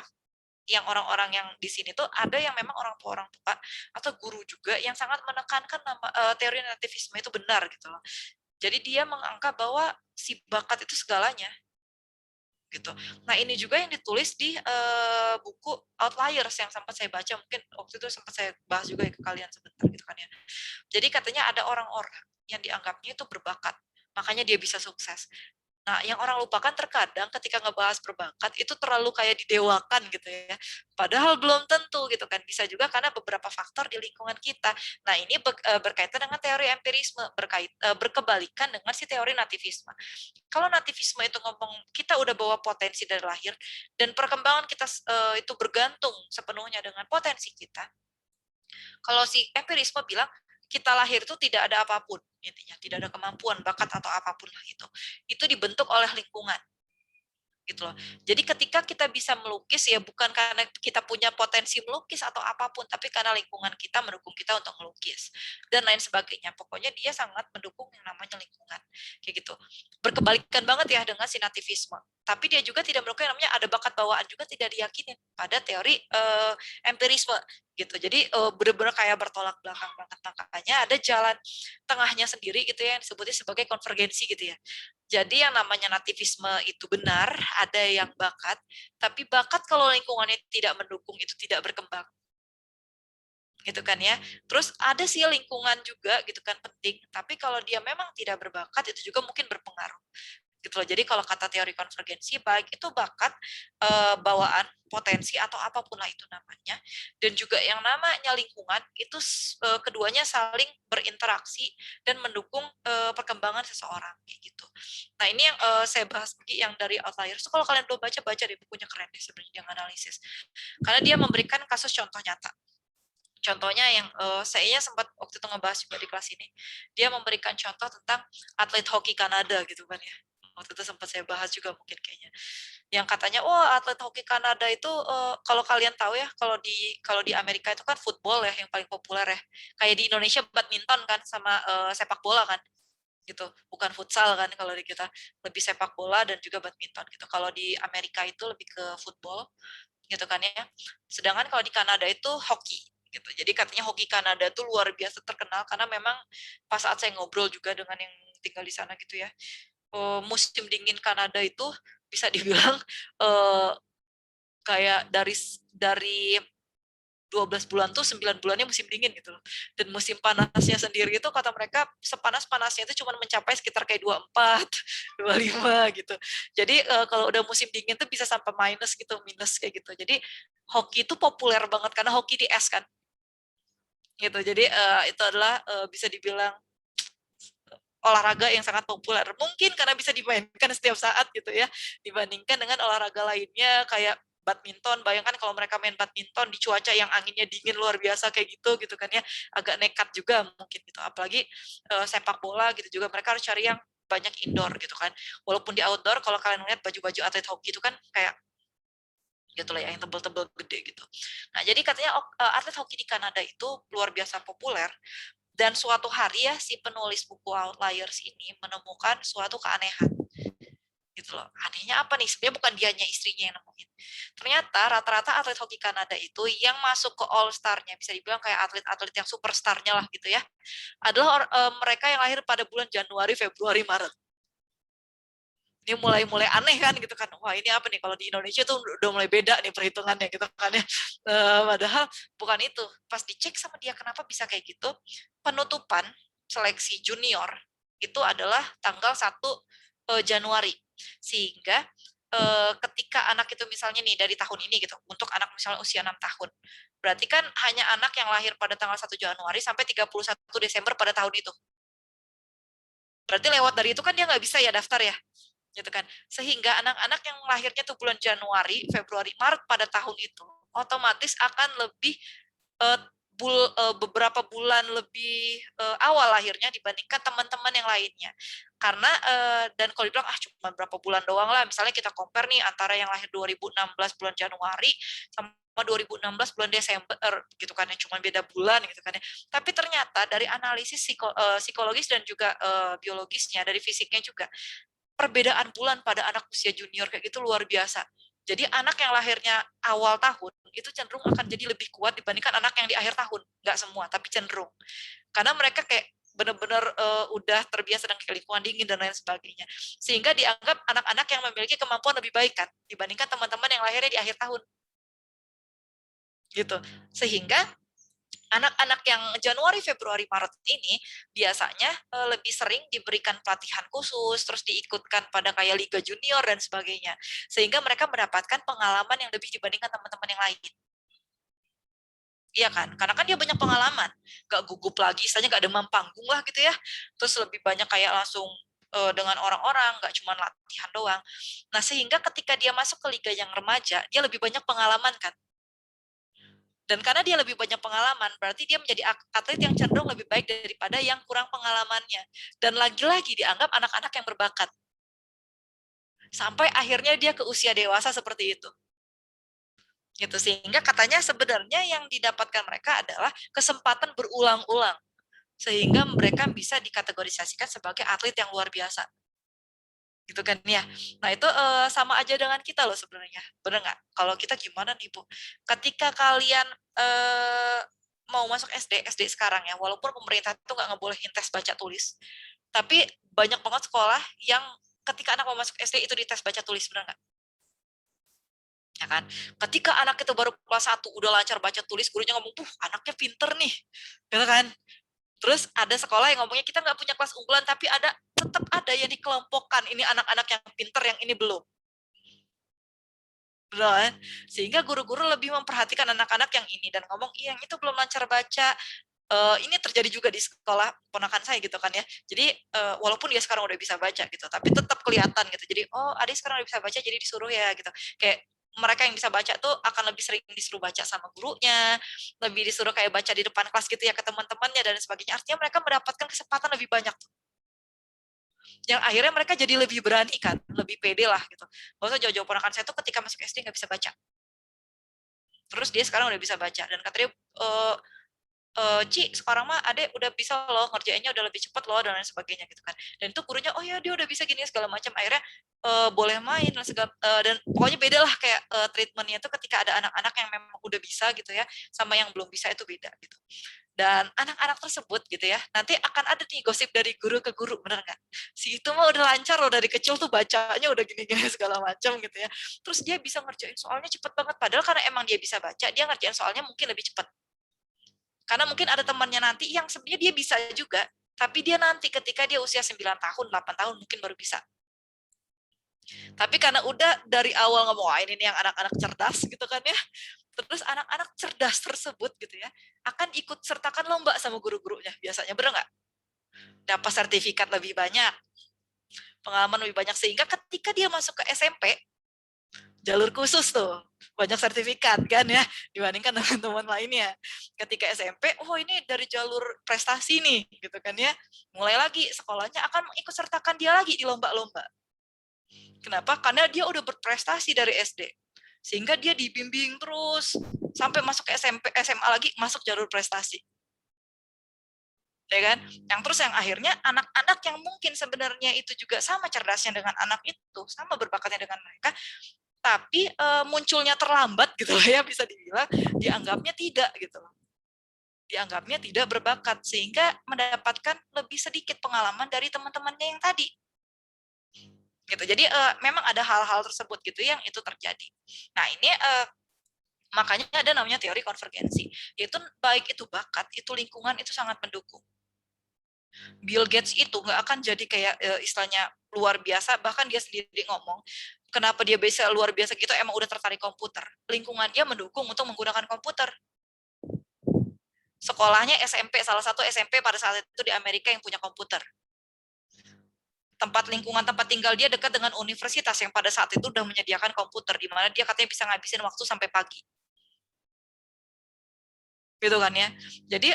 yang orang-orang yang di sini tuh ada yang memang orang tua atau guru juga yang sangat menekankan teori nativisme itu benar gitu loh. Jadi dia menganggap bahwa si bakat itu segalanya gitu. Nah ini juga yang ditulis di buku Outliers yang sempat saya baca, mungkin waktu itu sempat saya bahas juga ke kalian sebentar gitu kan ya. Jadi katanya ada orang-orang yang dianggapnya itu berbakat, makanya dia bisa sukses. Nah, yang orang lupakan terkadang ketika ngebahas berbakat itu terlalu kayak didewakan gitu ya. Padahal belum tentu gitu kan. Bisa juga karena beberapa faktor di lingkungan kita. Nah, ini berkaitan dengan teori empirisme, berkebalikan dengan si teori nativisme. Kalau nativisme itu ngomong kita udah bawa potensi dari lahir dan perkembangan kita itu bergantung sepenuhnya dengan potensi kita. Kalau si empirisme bilang kita lahir itu tidak ada apapun, intinya tidak ada kemampuan, bakat atau apapun lah itu. Itu dibentuk oleh lingkungan. Gitu loh. Jadi ketika kita bisa melukis ya bukan karena kita punya potensi melukis atau apapun, tapi karena lingkungan kita mendukung kita untuk melukis dan lain sebagainya. Pokoknya dia sangat mendukung yang namanya lingkungan. Kayak gitu. Berkebalikan banget ya dengan sinativisme. Tapi dia juga tidak mendukung yang namanya ada bakat bawaan, juga tidak diyakini pada teori empirisme gitu. Jadi benar-benar kayak bertolak belakang banget. Makanya ada jalan tengahnya sendiri gitu ya, yang disebutnya sebagai konvergensi gitu ya. Jadi yang namanya nativisme itu benar, ada yang bakat, tapi bakat kalau lingkungannya tidak mendukung itu tidak berkembang. Gitu kan ya. Terus ada sih lingkungan juga gitu kan penting, tapi kalau dia memang tidak berbakat itu juga mungkin berpengaruh. Gitu loh. Jadi kalau kata teori konvergensi, baik itu bakat, bawaan, potensi atau apapun lah itu namanya, dan juga yang namanya lingkungan itu keduanya saling berinteraksi dan mendukung perkembangan seseorang kayak gitu. Nah ini yang saya bahas lagi yang dari Outliers. Kalau kalian belum baca deh bukunya, keren deh sebenarnya yang analisis. Karena dia memberikan kasus contoh nyata. Contohnya yang saya sempat waktu itu ngebahas juga di kelas ini, dia memberikan contoh tentang atlet hoki Kanada gitu kan ya. Waktu itu sempat saya bahas juga mungkin kayaknya. Yang katanya, oh atlet hoki Kanada itu kalau kalian tahu ya, kalau di Amerika itu kan football ya yang paling populer ya. Kayak di Indonesia badminton kan sama sepak bola kan gitu. Bukan futsal kan kalau di kita, lebih sepak bola dan juga badminton gitu. Kalau di Amerika itu lebih ke football gitu kan ya. Sedangkan kalau di Kanada itu hoki gitu. Jadi katanya hoki Kanada tuh luar biasa terkenal karena memang pas saat saya ngobrol juga dengan yang tinggal di sana gitu ya. Musim dingin Kanada itu bisa dibilang kayak dari 12 bulan tuh 9 bulannya musim dingin gitu loh. Dan musim panasnya sendiri itu kata mereka sepanas-panasnya itu cuma mencapai sekitar kayak 24, 25 gitu. Jadi kalau udah musim dingin tuh bisa sampai minus gitu, minus kayak gitu. Jadi hoki itu populer banget karena hoki di es kan. gitu. Jadi itu adalah bisa dibilang olahraga yang sangat populer. Mungkin karena bisa dimainkan setiap saat gitu ya, dibandingkan dengan olahraga lainnya kayak badminton. Bayangkan kalau mereka main badminton di cuaca yang anginnya dingin luar biasa kayak gitu kan ya, agak nekat juga mungkin gitu. Apalagi sepak bola gitu juga mereka harus cari yang banyak indoor gitu kan. Walaupun di outdoor kalau kalian lihat baju-baju atlet hoki itu kan kayak gitu lah ya, yang tebel-tebel gede gitu. Nah, jadi katanya atlet hoki di Kanada itu luar biasa populer. Dan suatu hari ya si penulis buku Outliers ini menemukan suatu keanehan gitu loh. Anehnya apa nih? Sebenarnya bukan dianya, istrinya yang nemuin. Ternyata rata-rata atlet hoki Kanada itu yang masuk ke All Star-nya, bisa dibilang kayak atlet-atlet yang superstar-nya lah gitu ya, adalah mereka yang lahir pada bulan Januari, Februari, Maret. Ini mulai aneh kan gitu kan. Wah, ini apa nih, kalau di Indonesia tuh udah mulai beda nih perhitungannya gitu kan ya. Padahal bukan itu. Pas dicek sama dia kenapa bisa kayak gitu, penutupan seleksi junior itu adalah tanggal 1 Januari. Sehingga ketika anak itu misalnya nih dari tahun ini gitu, untuk anak misalnya usia 6 tahun, berarti kan hanya anak yang lahir pada tanggal 1 Januari sampai 31 Desember pada tahun itu. Berarti lewat dari itu kan dia nggak bisa ya daftar ya, gitu kan. Sehingga anak-anak yang lahirnya tuh bulan Januari, Februari, Maret pada tahun itu otomatis akan lebih beberapa bulan lebih awal lahirnya dibandingkan teman-teman yang lainnya. Karena dan kalau dibilang cuma berapa bulan doang lah, misalnya kita compare nih antara yang lahir 2016 bulan Januari sama 2016 bulan Desember gitu kan, yang cuma beda bulan gitu kan ya. Tapi ternyata dari analisis psikologis dan juga biologisnya, dari fisiknya juga, perbedaan bulan pada anak usia junior kayak gitu luar biasa. Jadi anak yang lahirnya awal tahun itu cenderung akan jadi lebih kuat dibandingkan anak yang di akhir tahun. Nggak semua, tapi cenderung. Karena mereka kayak benar-benar udah terbiasa dengan lingkungan dingin dan lain sebagainya. Sehingga dianggap anak-anak yang memiliki kemampuan lebih baik kan dibandingkan teman-teman yang lahirnya di akhir tahun. Gitu. Sehingga anak-anak yang Januari, Februari, Maret ini biasanya lebih sering diberikan pelatihan khusus, terus diikutkan pada kayak liga junior dan sebagainya. Sehingga mereka mendapatkan pengalaman yang lebih dibandingkan teman-teman yang lain. Iya kan? Karena kan dia banyak pengalaman. Gak gugup lagi, istilahnya gak demam panggung lah gitu ya. Terus lebih banyak kayak langsung dengan orang-orang, gak cuma latihan doang. Nah, sehingga ketika dia masuk ke liga yang remaja, dia lebih banyak pengalaman kan. Dan karena dia lebih banyak pengalaman, berarti dia menjadi atlet yang cenderung lebih baik daripada yang kurang pengalamannya. Dan lagi-lagi dianggap anak-anak yang berbakat. Sampai akhirnya dia ke usia dewasa seperti itu. Gitu, sehingga katanya sebenarnya yang didapatkan mereka adalah kesempatan berulang-ulang. Sehingga mereka bisa dikategorisasikan sebagai atlet yang luar biasa. Gitu kan ya. Nah itu sama aja dengan kita loh sebenarnya. Bener nggak? Kalau kita gimana nih Bu? Ketika kalian mau masuk SD sekarang ya, walaupun pemerintah itu nggak ngebolehin tes baca tulis, tapi banyak banget sekolah yang ketika anak mau masuk SD itu dites baca tulis, bener nggak? Ya kan? Ketika anak itu baru kelas 1 udah lancar baca tulis, gurunya ngomong, anaknya pinter nih. Gitu kan? Terus ada sekolah yang ngomongnya kita nggak punya kelas unggulan, tapi tetap ada yang dikelompokkan, ini anak-anak yang pinter, yang ini belum. Betul. Sehingga guru-guru lebih memperhatikan anak-anak yang ini dan ngomong, yang itu belum lancar baca. Ini terjadi juga di sekolah ponakan saya gitu kan ya. Jadi walaupun dia sekarang udah bisa baca gitu, tapi tetap kelihatan gitu. Jadi adik sekarang udah bisa baca, jadi disuruh ya gitu. Kayak mereka yang bisa baca tuh akan lebih sering disuruh baca sama gurunya, lebih disuruh kayak baca di depan kelas gitu ya ke teman-temannya dan sebagainya. Artinya mereka mendapatkan kesempatan lebih banyak tuh. Yang akhirnya mereka jadi lebih berani kan, lebih pede lah gitu. Gak usah jauh-jauh, ponakan saya tuh ketika masuk SD nggak bisa baca. Terus dia sekarang udah bisa baca dan katanya Ci, sekarang mah adek udah bisa loh, ngerjainnya udah lebih cepat loh dan lain sebagainya gitu kan. Dan itu gurunya, oh ya dia udah bisa gini segala macam. Akhirnya boleh main dan segala, dan pokoknya beda lah kayak treatmentnya itu ketika ada anak-anak yang memang udah bisa gitu ya, sama yang belum bisa itu beda gitu. Dan anak-anak tersebut gitu ya, nanti akan ada nih gosip dari guru ke guru, bener nggak? Si itu mah udah lancar loh dari kecil tuh bacanya udah gini-gini segala macam gitu ya. Terus dia bisa ngerjain soalnya cepet banget, padahal karena emang dia bisa baca, dia ngerjain soalnya mungkin lebih cepat. Karena mungkin ada temannya nanti yang sebenarnya dia bisa juga, tapi dia nanti ketika dia usia 9 tahun, 8 tahun mungkin baru bisa. Tapi karena udah dari awal ngomong, ini nih yang anak-anak cerdas gitu kan ya, Terus anak-anak cerdas tersebut gitu ya akan ikut sertakan lomba sama guru-gurunya biasanya, bener nggak? Dapat sertifikat lebih banyak, pengalaman lebih banyak, sehingga ketika dia masuk ke SMP, jalur khusus tuh, banyak sertifikat kan ya, dibandingkan teman-teman lainnya. Ketika SMP, oh ini dari jalur prestasi nih, gitu kan ya. Mulai lagi sekolahnya akan ikut sertakan dia lagi di lomba-lomba. Kenapa? Karena dia udah berprestasi dari SD. Sehingga dia dibimbing terus, sampai masuk ke SMP, SMA lagi, masuk jalur prestasi. Ya kan? Yang akhirnya anak-anak yang mungkin sebenarnya itu juga sama cerdasnya dengan anak itu, sama berbakatnya dengan mereka, tapi munculnya terlambat gitu loh ya, bisa dibilang dianggapnya tidak gitu loh. Dianggapnya tidak berbakat, sehingga mendapatkan lebih sedikit pengalaman dari teman-temannya yang tadi. Gitu. Jadi memang ada hal-hal tersebut gitu yang itu terjadi. Nah, ini makanya ada namanya teori konvergensi. Yaitu baik itu bakat, itu lingkungan, itu sangat mendukung. Bill Gates itu nggak akan jadi kayak istilahnya luar biasa, bahkan dia sendiri ngomong, kenapa dia bisa luar biasa gitu, emang udah tertarik komputer. Lingkungan dia mendukung untuk menggunakan komputer. Sekolahnya SMP, salah satu SMP pada saat itu di Amerika yang punya komputer. Lingkungan tempat tinggal dia dekat dengan universitas yang pada saat itu udah menyediakan komputer, di mana dia katanya bisa ngabisin waktu sampai pagi. Gitu kan ya. Jadi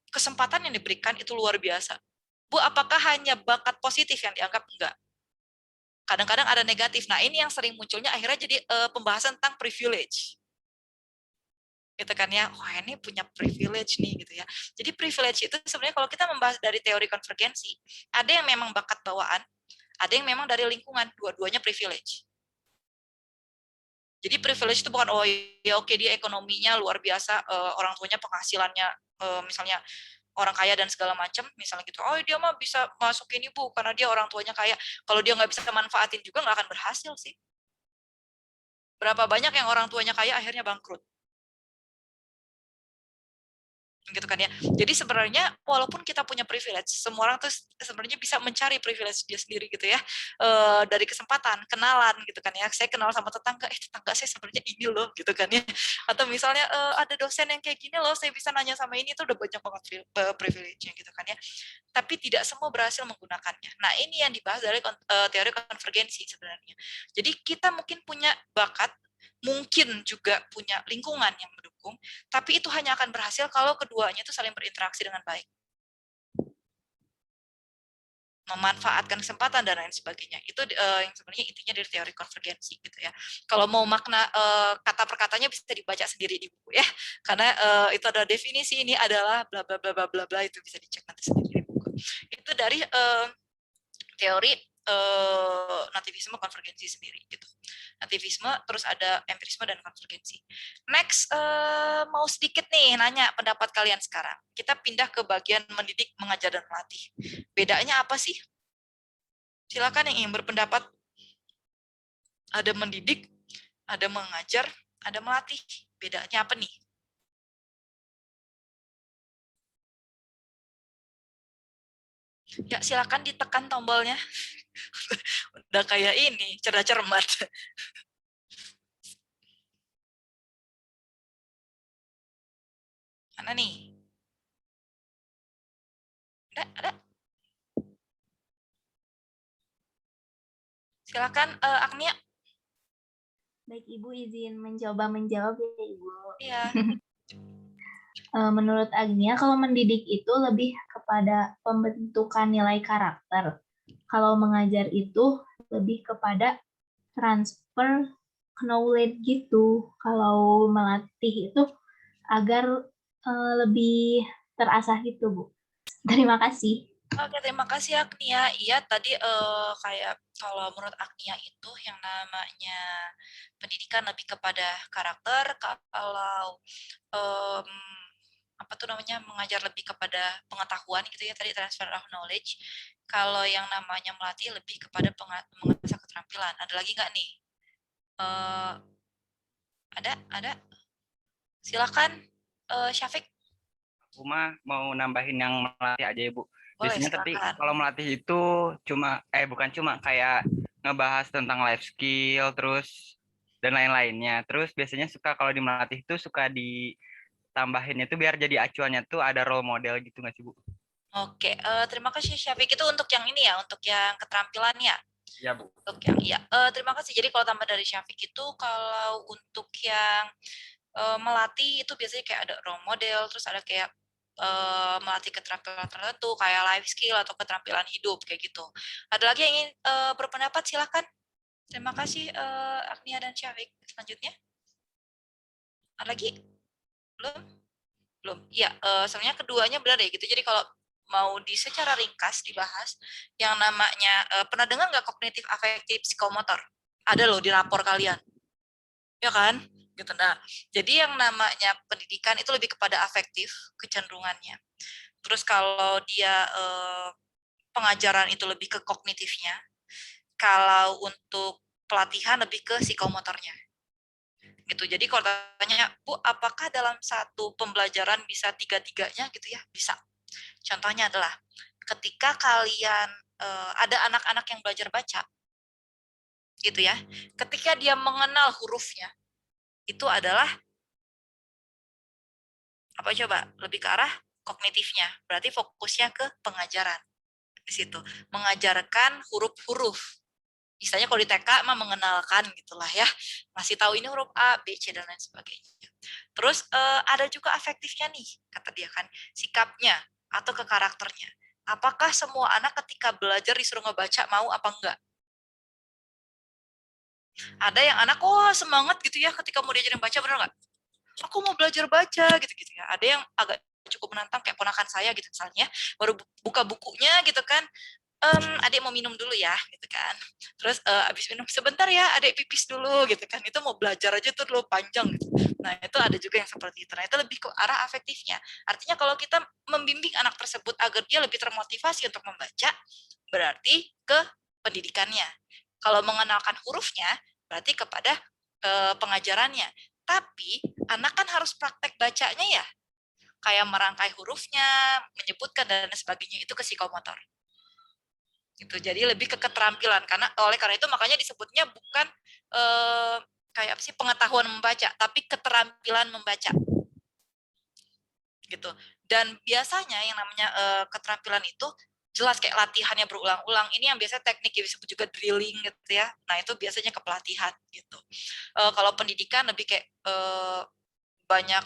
kesempatan yang diberikan itu luar biasa. Bu, apakah hanya bakat positif yang dianggap? Enggak. Kadang-kadang ada negatif. Nah, ini yang sering munculnya akhirnya jadi pembahasan tentang privilege. Gitu kan ya. Wah, ini punya privilege nih gitu ya. Jadi privilege itu sebenarnya kalau kita membahas dari teori konvergensi, ada yang memang bakat bawaan, ada yang memang dari lingkungan, dua-duanya privilege. Jadi privilege itu bukan oh ya oke dia ekonominya luar biasa, orang tuanya penghasilannya misalnya orang kaya dan segala macam, misalnya gitu. Oh dia mah bisa masukin ibu karena dia orang tuanya kaya. Kalau dia nggak bisa manfaatin juga nggak akan berhasil sih. Berapa banyak yang orang tuanya kaya akhirnya bangkrut. Gitu kan ya. Jadi sebenarnya walaupun kita punya privilege, semua orang tuh sebenarnya bisa mencari privilege dia sendiri gitu ya. Dari kesempatan, kenalan gitu kan ya. Saya kenal sama tetangga, tetangga saya sebenarnya ini loh gitu kan ya. Atau misalnya ada dosen yang kayak gini loh, saya bisa nanya sama ini, itu udah banyak banget privilege-nya gitu kan ya. Tapi tidak semua berhasil menggunakannya. Nah, ini yang dibahas dari teori konvergensi sebenarnya. Jadi kita mungkin punya bakat, mungkin juga punya lingkungan yang mendukung, tapi itu hanya akan berhasil kalau keduanya itu saling berinteraksi dengan baik. Memanfaatkan kesempatan dan lain sebagainya. Itu yang sebenarnya intinya dari teori konvergensi gitu ya. Kalau mau makna kata per katanya bisa dibaca sendiri di buku ya. Karena itu ada definisi, ini adalah bla bla bla bla bla bla, itu bisa dicek nanti sendiri di buku. Itu dari teori nativisme konvergensi sendiri gitu. Nativisme, terus ada empirisme dan konvergensi. Next, mau sedikit nih nanya pendapat kalian sekarang. Kita pindah ke bagian mendidik, mengajar, dan melatih. Bedanya apa sih? Silakan yang ingin berpendapat. Ada mendidik, ada mengajar, ada melatih. Bedanya apa nih? Ya, silakan ditekan tombolnya. Udah kayak ini, cerdas cermat. Mana nih? Ada? Silakan, Agnia.
Baik, Ibu izin mencoba menjawab ya, Ibu.
Iya.
Menurut Agnia, kalau mendidik itu lebih kepada pembentukan nilai karakter. Kalau mengajar itu lebih kepada transfer knowledge gitu. Kalau melatih itu agar lebih terasah gitu, Bu. Terima kasih.
Oke, terima kasih Agnia. Iya, tadi kayak kalau menurut Agnia itu yang namanya pendidikan lebih kepada karakter, kalau apa tuh namanya mengajar lebih kepada pengetahuan gitu ya, tadi transfer of knowledge. Kalau yang namanya melatih lebih kepada mengasah keterampilan. Ada lagi nggak nih? Ada? Silakan, Syafiq.
Aku mah mau nambahin yang melatih aja ya Bu.
Boleh,
Biasanya tapi
silakan.
kalau melatih itu bukan cuma kayak ngebahas tentang life skill, terus dan lain-lainnya. Terus biasanya suka kalau di melatih tuh suka ditambahinnya tuh biar jadi acuannya tuh ada role model gitu nggak sih Bu?
Oke, terima kasih Syafiq. Itu untuk yang ini ya, untuk yang keterampilan ya.
Iya Bu.
Untuk yang iya, terima kasih. Jadi kalau tambah dari Syafiq itu kalau untuk yang melatih itu biasanya kayak ada role model, terus ada kayak melatih keterampilan tertentu kayak life skill atau keterampilan hidup kayak gitu. Ada lagi yang ingin berpendapat silakan. Terima kasih Agnia dan Syafiq. Selanjutnya ada lagi? Belum? Belum. Ya, sebenarnya keduanya benar ya gitu. Jadi kalau mau secara ringkas dibahas, yang namanya pernah dengar nggak kognitif afektif psikomotor? Ada loh di rapor kalian, ya kan? Gitu. Nah, jadi yang namanya pendidikan itu lebih kepada afektif kecenderungannya. Terus kalau dia pengajaran itu lebih ke kognitifnya, kalau untuk pelatihan lebih ke psikomotornya. Gitu. Jadi kalau tanya, Bu, apakah dalam satu pembelajaran bisa tiga-tiganya gitu ya? Bisa. Contohnya adalah ketika kalian ada anak-anak yang belajar baca, gitu ya. Ketika dia mengenal hurufnya, itu adalah apa coba? Lebih ke arah kognitifnya. Berarti fokusnya ke pengajaran di situ. Mengajarkan huruf-huruf. Misalnya kalau di TK mah mengenalkan gitulah ya. Masih tahu ini huruf A, B, C dan lain sebagainya. Terus ada juga afektifnya nih, kata dia kan, sikapnya atau ke karakternya. Apakah semua anak ketika belajar disuruh ngebaca mau apa enggak? Ada yang anak semangat gitu ya ketika mau diajarin baca, bener nggak? Aku mau belajar baca gitu-gitu ya. Ada yang agak cukup menantang kayak ponakan saya gitu misalnya, baru buka bukunya gitu kan, adik mau minum dulu ya gitu kan, terus abis minum sebentar ya adik pipis dulu gitu kan, itu mau belajar aja tuh dulu panjang gitu. Nah itu ada juga yang seperti itu. Nah itu lebih ke arah afektifnya. Artinya kalau kita membimbing anak tersebut agar dia lebih termotivasi untuk membaca, berarti ke pendidikannya. Kalau mengenalkan hurufnya berarti kepada pengajarannya. Tapi anak kan harus praktek bacanya ya, kayak merangkai hurufnya, menyebutkan dan sebagainya, itu ke psikomotor. Gitu. Jadi lebih ke keterampilan, karena itu makanya disebutnya bukan kayak apa sih pengetahuan membaca, tapi keterampilan membaca. Gitu. Dan biasanya yang namanya keterampilan itu jelas kayak latihannya berulang-ulang. Ini yang biasanya teknik yang disebut juga drilling gitu ya. Nah, itu biasanya ke pelatihan gitu. Kalau pendidikan lebih kayak banyak.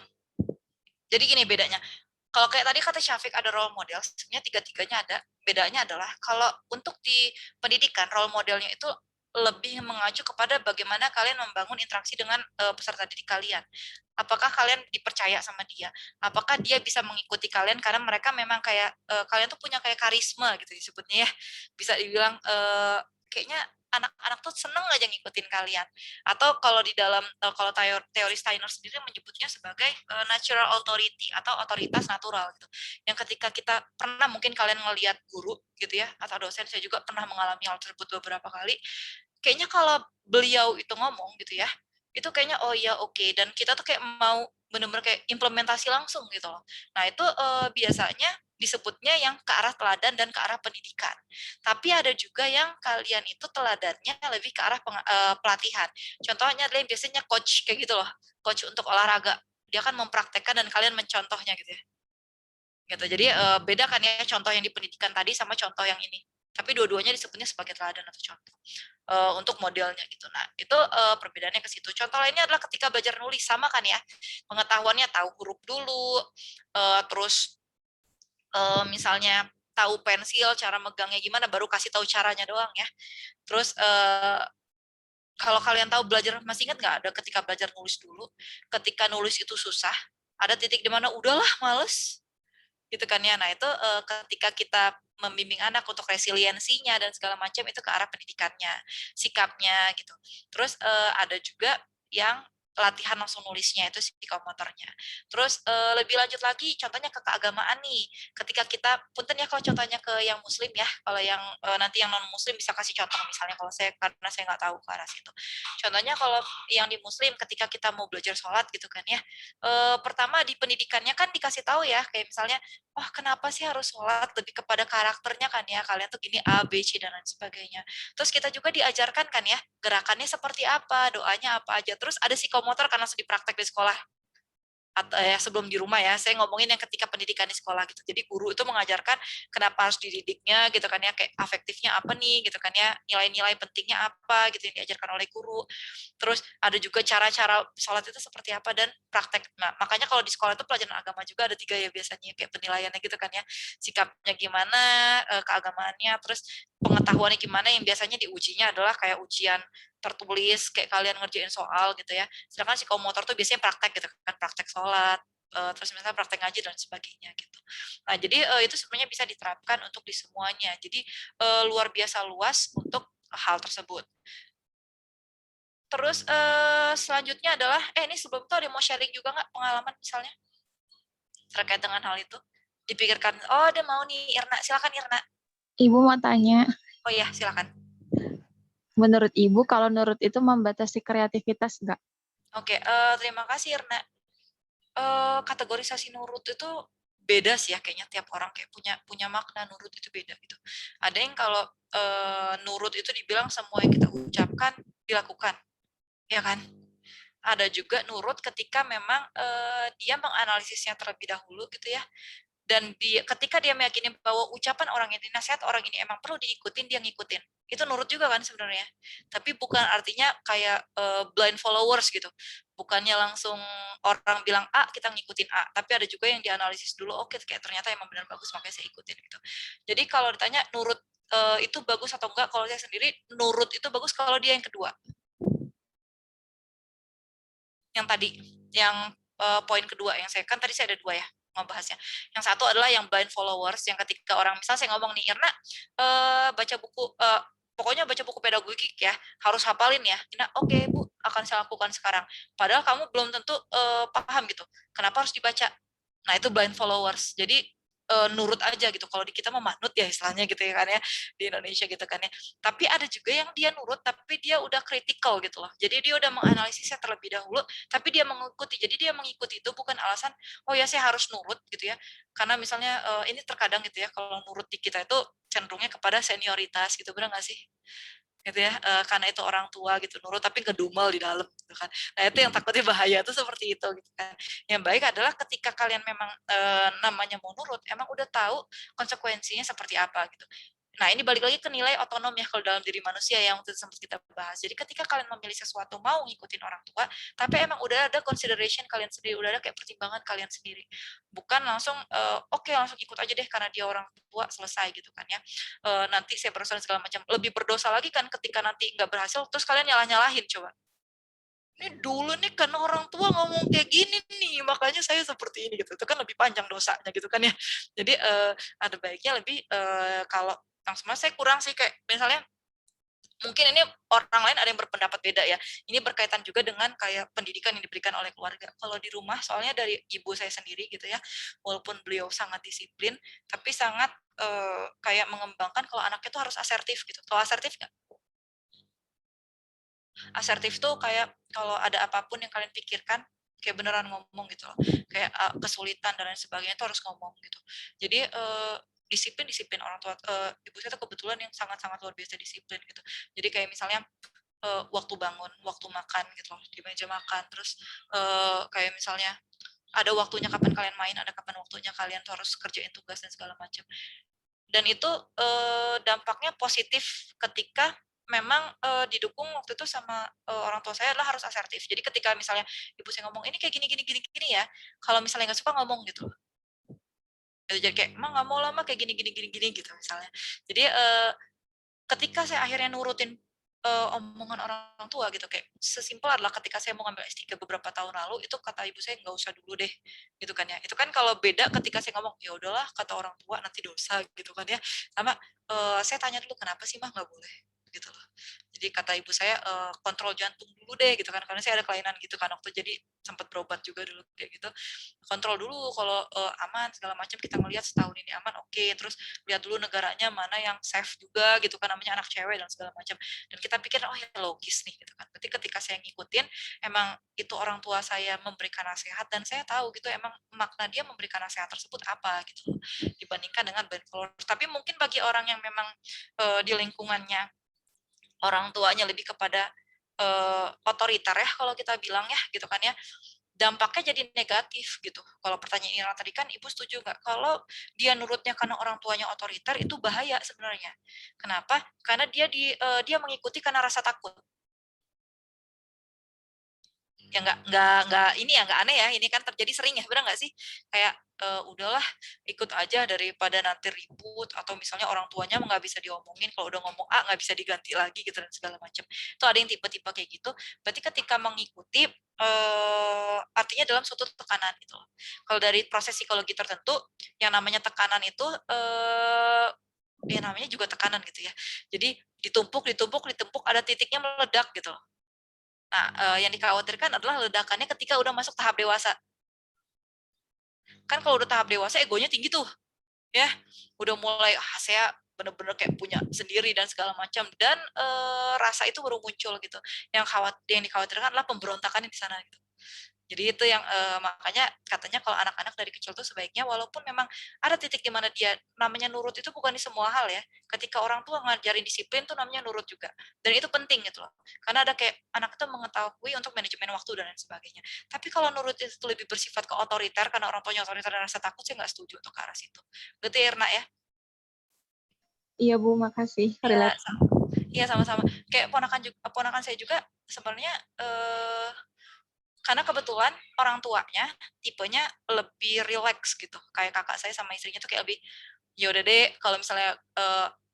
Jadi gini bedanya. Kalau kayak tadi kata Syafiq ada role model, sebenarnya tiga-tiganya ada. Bedanya adalah kalau untuk di pendidikan role modelnya itu lebih mengacu kepada bagaimana kalian membangun interaksi dengan peserta didik kalian. Apakah kalian dipercaya sama dia? Apakah dia bisa mengikuti kalian karena mereka memang kayak kalian tuh punya kayak karisma gitu disebutnya ya. Bisa dibilang kayaknya anak-anak tuh seneng aja ngikutin kalian. Atau kalau di dalam kalau teori Steiner sendiri menyebutnya sebagai natural authority atau otoritas natural gitu. Yang ketika kita pernah mungkin kalian ngelihat guru gitu ya atau dosen, saya juga pernah mengalami hal tersebut beberapa kali. Kayaknya kalau beliau itu ngomong gitu ya, itu kayaknya oh ya oke, dan kita tuh kayak mau benar-benar kayak implementasi langsung gitu loh. Nah itu biasanya disebutnya yang ke arah teladan dan ke arah pendidikan. Tapi ada juga yang kalian itu teladannya lebih ke arah pelatihan. Contohnya adalah yang biasanya coach kayak gitu loh, coach untuk olahraga. Dia kan mempraktekkan dan kalian mencontohnya gitu ya. Gitu. Jadi beda kan ya contoh yang di pendidikan tadi sama contoh yang ini. Tapi dua-duanya disebutnya sebagai teladan atau contoh untuk modelnya gitu. Nah itu perbedaannya ke situ. Contoh lainnya adalah ketika belajar nulis sama kan ya, pengetahuannya tahu huruf dulu, terus misalnya tahu pensil, cara megangnya gimana, baru kasih tahu caranya doang ya. Terus kalau kalian tahu belajar, masih ingat nggak ada ketika belajar nulis dulu, ketika nulis itu susah, ada titik di mana udahlah males, gitu kan ya. Nah itu ketika kita membimbing anak untuk resiliensinya dan segala macam itu ke arah pendidikannya, sikapnya gitu. Terus ada juga yang latihan langsung nulisnya itu psikomotornya. Terus lebih lanjut lagi contohnya ke keagamaan nih. Ketika kita punten ya kalau contohnya ke yang muslim ya. Kalau yang nanti yang non muslim bisa kasih contoh misalnya kalau saya karena saya nggak tahu ke arah situ. Contohnya kalau yang di muslim ketika kita mau belajar sholat gitu kan ya. Pertama di pendidikannya kan dikasih tahu ya kayak misalnya oh kenapa sih harus sholat lebih kepada karakternya kan ya kalian tuh gini A, B, C dan lain sebagainya. Terus kita juga diajarkan kan ya gerakannya seperti apa, doanya apa aja. Terus ada psikomotor kan langsung dipraktek di sekolah atau ya sebelum di rumah ya. Saya ngomongin yang ketika pendidikan di sekolah gitu. Jadi guru itu mengajarkan kenapa harus dididiknya gitu kan ya, kayak afektifnya apa nih gitu kan ya, nilai-nilai pentingnya apa gitu yang diajarkan oleh guru. Terus ada juga cara-cara sholat itu seperti apa dan praktek. Nah, makanya kalau di sekolah itu pelajaran agama juga ada 3 ya biasanya kayak penilaiannya gitu kan ya. Sikapnya gimana, keagamaannya, terus pengetahuannya gimana yang biasanya diujinya adalah kayak ujian tertulis kayak kalian ngerjain soal gitu ya. Sedangkan psikomotor tuh biasanya praktek gitu kan, praktek sholat, terus misalnya praktek ngaji dan sebagainya gitu. Nah, jadi itu sebenarnya bisa diterapkan untuk di semuanya. Jadi luar biasa luas untuk hal tersebut. Terus selanjutnya adalah, ini sebelum itu ada yang mau sharing juga nggak pengalaman misalnya terkait dengan hal itu? Dipikirkan, oh ada mau nih Irna, silakan Irna.
Ibu mau tanya,
Oh iya, silakan.
menurut Ibu kalau nurut itu membatasi kreativitas nggak?
Oke, terima kasih Irna. Kategorisasi nurut itu beda sih ya kayaknya tiap orang kayak punya makna nurut itu beda gitu. Ada yang kalau nurut itu dibilang semua yang kita ucapkan dilakukan, ya kan? Ada juga nurut ketika memang dia menganalisisnya terlebih dahulu gitu ya. Dan ketika dia meyakini bahwa ucapan orang ini, nasihat orang ini emang perlu diikutin, dia ngikutin. Itu nurut juga kan sebenarnya. Tapi bukan artinya kayak blind followers gitu. Bukannya langsung orang bilang A, kita ngikutin A. Tapi ada juga yang dianalisis dulu, oke kayak ternyata emang benar bagus, makanya saya ikutin gitu. Jadi kalau ditanya nurut itu bagus atau enggak, kalau saya sendiri nurut itu bagus kalau dia yang kedua. Yang tadi, yang poin kedua yang saya, kan tadi saya ada 2 ya membahasnya. Yang satu adalah yang blind followers, yang ketika orang, misal saya ngomong nih, Irna, baca buku, pokoknya baca buku pedagogik ya, harus hafalin ya. Irna, oke Bu, akan saya lakukan sekarang. Padahal kamu belum tentu paham gitu. Kenapa harus dibaca? Nah, itu blind followers. Jadi nurut aja gitu. Kalau di kita mah manut ya istilahnya gitu ya kan ya, di Indonesia gitu kan ya. Tapi ada juga yang dia nurut tapi dia udah critical gitu loh. Jadi dia udah menganalisisnya terlebih dahulu, tapi dia mengikuti. Jadi dia mengikuti itu bukan alasan oh ya saya harus nurut gitu ya. Karena misalnya ini terkadang gitu ya, kalau nurut di kita itu cenderungnya kepada senioritas gitu, benar nggak sih? Gitu ya, karena itu orang tua gitu nurut tapi ngedumel di dalam gitu kan. Nah itu yang takutnya bahaya tuh seperti itu gitu kan. Yang baik adalah ketika kalian memang namanya mau nurut, emang udah tahu konsekuensinya seperti apa gitu. Nah ini balik lagi ke nilai otonom ya kalau dalam diri manusia yang sempat kita bahas. Jadi ketika kalian memilih sesuatu mau ngikutin orang tua, tapi emang udah ada consideration kalian sendiri, udah ada kayak pertimbangan kalian sendiri. Bukan langsung oke, langsung ikut aja deh karena dia orang tua selesai gitu kan ya. Nanti saya berdosa segala macam. Lebih berdosa lagi kan ketika nanti nggak berhasil, terus kalian nyalah-nyalahin coba. Ini dulu nih karena orang tua ngomong kayak gini nih, makanya saya seperti ini gitu. Itu kan lebih panjang dosanya gitu kan ya. Jadi ada baiknya lebih kalau langsung saya kurang sih kayak misalnya mungkin ini orang lain ada yang berpendapat beda ya. Ini berkaitan juga dengan kayak pendidikan yang diberikan oleh keluarga. Kalau di rumah, soalnya dari ibu saya sendiri gitu ya, walaupun beliau sangat disiplin, tapi sangat kayak mengembangkan kalau anaknya tuh harus asertif gitu. Kalau asertif nggak? Asertif tuh kayak kalau ada apapun yang kalian pikirkan, kayak beneran ngomong gitu loh. Kayak kesulitan dan lain sebagainya itu harus ngomong gitu. Jadi disiplin orang tua. Ibu saya tuh kebetulan yang sangat-sangat luar biasa disiplin gitu. Jadi kayak misalnya waktu bangun, waktu makan gitu loh, di meja makan. Terus kayak misalnya ada waktunya kapan kalian main, ada kapan waktunya kalian tuh harus kerjain tugas dan segala macam. Dan itu dampaknya positif ketika memang didukung waktu itu sama orang tua saya adalah harus asertif. Jadi ketika misalnya ibu saya ngomong ini kayak gini ya, kalau misalnya nggak suka ngomong gitu. Jadi kayak emang nggak mau lama kayak gini gitu misalnya. Jadi ketika saya akhirnya nurutin omongan orang tua gitu kayak sesimpel adalah ketika saya mau ngambil S3 beberapa tahun lalu itu kata ibu saya nggak usah dulu deh gitu kan ya. Itu kan kalau beda ketika saya ngomong ya udahlah kata orang tua nanti dosa gitu kan ya. Sama saya tanya dulu kenapa sih mah nggak boleh gitu loh. Jadi Jadi kata ibu saya, kontrol jantung dulu deh gitu kan, karena saya ada kelainan gitu kan waktu, jadi sempat berobat juga dulu kayak gitu. Kontrol dulu kalau aman segala macam, kita ngelihat setahun ini aman, oke. Terus lihat dulu negaranya mana yang safe juga gitu kan, namanya anak cewek dan segala macam. Dan kita pikir oh ya logis nih gitu kan. Berarti ketika saya ngikutin, emang itu orang tua saya memberikan nasihat dan saya tahu gitu emang makna dia memberikan nasihat tersebut apa gitu dibandingkan dengan blind followers. Tapi mungkin bagi orang yang memang di lingkungannya orang tuanya lebih kepada otoriter ya kalau kita bilang ya gitu kan ya, dampaknya jadi negatif gitu. Kalau pertanyaan Ira tadi kan ibu setuju nggak kalau dia nurutnya karena orang tuanya otoriter, itu bahaya sebenarnya. Kenapa? Karena dia mengikuti karena rasa takut. Ya nggak ini ya nggak aneh ya, ini kan terjadi sering ya, benar nggak sih? Kayak udahlah ikut aja daripada nanti ribut, atau misalnya orang tuanya nggak bisa diomongin, kalau udah ngomong A nggak bisa diganti lagi gitu dan segala macam. Itu ada yang tipe-tipe kayak gitu. Berarti ketika mengikuti artinya dalam suatu tekanan gitu loh. Kalau dari proses psikologi tertentu yang namanya tekanan itu ya namanya juga tekanan gitu ya. Jadi ditumpuk ada titiknya meledak gitu loh. Nah, yang dikhawatirkan adalah ledakannya ketika udah masuk tahap dewasa. Kan kalau udah tahap dewasa egonya tinggi tuh, ya. Udah mulai saya bener-bener kayak punya sendiri dan segala macam, dan rasa itu baru muncul gitu. Yang dikhawatirkan adalah pemberontakan di sana gitu. Jadi itu yang makanya katanya kalau anak-anak dari kecil tuh sebaiknya walaupun memang ada titik di mana dia namanya nurut itu bukan di semua hal ya. Ketika orang tua ngajarin disiplin tuh namanya nurut juga. Dan itu penting gitu loh. Karena ada kayak anak itu mengetahui untuk manajemen waktu dan lain sebagainya. Tapi kalau nurut itu lebih bersifat ke otoriter karena orang tuanya otoriter dan rasa takut, saya nggak setuju untuk ke arah situ. Berarti Irna ya?
Iya Bu, makasih. Relate.
Iya sama-sama. Kayak ponakan saya juga sebenarnya karena kebetulan orang tuanya tipenya lebih relax gitu. Kayak kakak saya sama istrinya tuh kayak lebih, ya udah deh kalau misalnya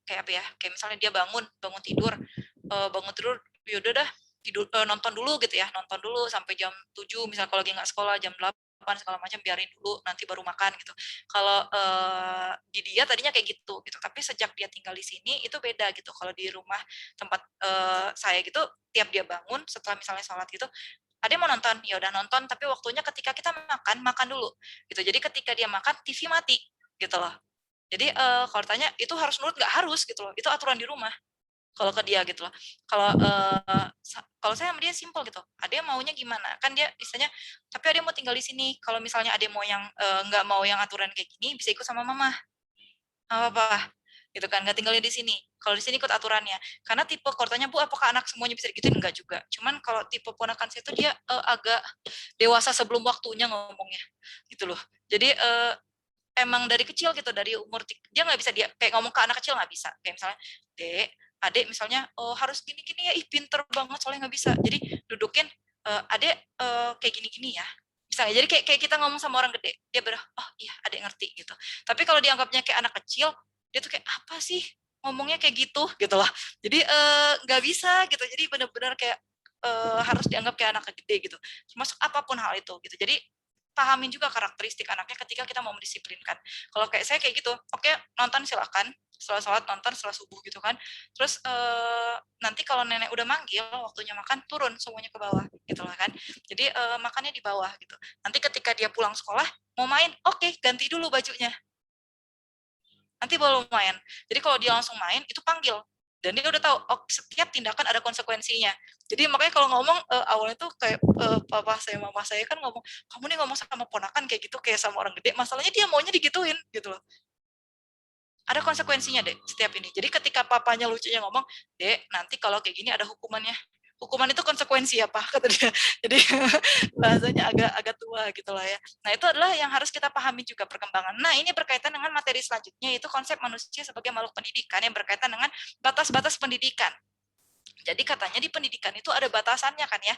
kayak apa ya? Kayak misalnya dia bangun tidur, ya udah dah tidur, nonton dulu gitu ya. Nonton dulu sampai jam 7 misalnya kalau lagi nggak sekolah, jam 8 segala macam biarin dulu, nanti baru makan gitu. Kalau di dia tadinya kayak gitu. Tapi sejak dia tinggal di sini itu beda gitu. Kalau di rumah tempat saya gitu, tiap dia bangun setelah misalnya sholat gitu, ada yang mau nonton, ya udah nonton, tapi waktunya ketika kita makan dulu gitu. Jadi ketika dia makan TV mati gitu loh. Jadi kalau tanya itu harus nurut, nggak harus gitu loh, itu aturan di rumah kalau ke dia gitu loh. Kalau saya sama dia simpel gitu, ada yang maunya gimana kan, dia istilahnya tapi ada yang mau tinggal di sini, kalau misalnya ada yang mau yang nggak mau yang aturan kayak gini, bisa ikut sama mama apa gitu kan, nggak tinggalin di sini. Kalau di sini ikut aturannya. Karena tipe kortanya Bu, apakah anak semuanya bisa digituin? Enggak juga. Cuman kalau tipe ponakan saya itu dia agak dewasa sebelum waktunya ngomongnya, gitu loh. Jadi emang dari kecil gitu, dari umur dia nggak bisa dia kayak ngomong ke anak kecil, nggak bisa. Kayak misalnya, Dek, Adek misalnya, oh harus gini-gini ya, ih pinter banget soalnya nggak bisa. Jadi dudukin, Adek kayak gini-gini ya. Misalnya, jadi kayak kita ngomong sama orang gede, dia oh iya Adek ngerti gitu. Tapi kalau dianggapnya kayak anak kecil, dia tuh kayak apa sih ngomongnya kayak gitu lah. Jadi nggak bisa gitu. Jadi benar-benar kayak harus dianggap kayak anak gede gitu. Termasuk apapun hal itu gitu. Jadi pahamin juga karakteristik anaknya ketika kita mau mendisiplinkan. Kalau kayak saya kayak gitu, oke, nonton silakan, setelah sholat nonton, setelah subuh gitu kan. Terus nanti kalau nenek udah manggil waktunya makan, turun semuanya ke bawah gitu lah kan. Jadi makannya di bawah gitu. Nanti ketika dia pulang sekolah mau main, oke, ganti dulu bajunya, nanti baru main. Jadi kalau dia langsung main itu panggil, dan dia udah tahu oh, setiap tindakan ada konsekuensinya. Jadi makanya kalau ngomong awalnya tuh kayak papa saya mama saya kan ngomong, kamu nih ngomong sama ponakan kayak gitu kayak sama orang gede, masalahnya dia maunya digituin gitu loh. Ada konsekuensinya Dek setiap ini. Jadi ketika papanya lucunya ngomong, Dek nanti kalau kayak gini ada hukumannya. Hukuman itu konsekuensi apa kata dia. Jadi bahasanya agak tua gitu lah ya. Nah itu adalah yang harus kita pahami juga perkembangan. Nah ini berkaitan dengan materi selanjutnya, yaitu konsep manusia sebagai makhluk pendidikan yang berkaitan dengan batas-batas pendidikan. Jadi katanya di pendidikan itu ada batasannya kan ya.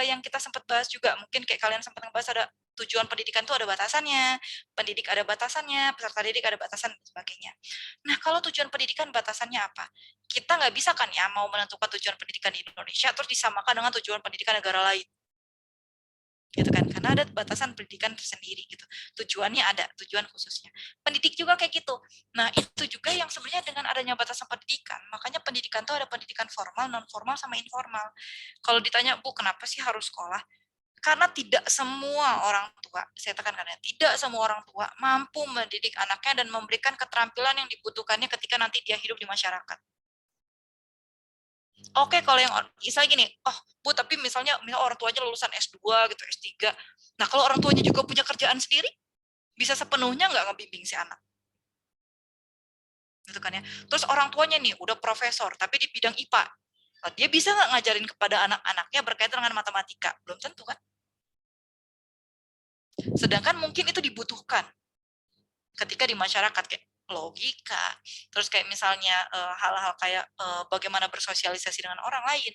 Yang kita sempat bahas juga, mungkin kayak kalian sempat ngebahas, ada tujuan pendidikan itu ada batasannya, pendidik ada batasannya, peserta didik ada batasan dan sebagainya. Nah kalau tujuan pendidikan batasannya apa? Kita nggak bisa kan ya mau menentukan tujuan pendidikan di Indonesia terus disamakan dengan tujuan pendidikan negara lain. Gitu kan, karena ada batasan pendidikan tersendiri gitu, tujuannya ada, tujuan khususnya. Pendidik juga kayak gitu. Nah itu juga yang sebenarnya dengan adanya batasan pendidikan, makanya pendidik pendidikan tuh ada pendidikan formal, non formal, sama informal. Kalau ditanya, Bu, kenapa sih harus sekolah? Karena tidak semua orang tua, saya tekankan ya, tidak semua orang tua mampu mendidik anaknya dan memberikan keterampilan yang dibutuhkannya ketika nanti dia hidup di masyarakat. Oke, kalau yang misalnya gini, oh Bu, tapi misalnya orang tuanya lulusan S2 gitu, S3. Nah, kalau orang tuanya juga punya kerjaan sendiri, bisa sepenuhnya nggak ngebimbing si anak? Gitu kan ya. Terus orang tuanya nih udah profesor, tapi di bidang IPA. Nah, dia bisa nggak ngajarin kepada anak-anaknya berkaitan dengan matematika? Belum tentu kan. Sedangkan mungkin itu dibutuhkan ketika di masyarakat kayak logika, terus kayak misalnya hal-hal kayak bagaimana bersosialisasi dengan orang lain,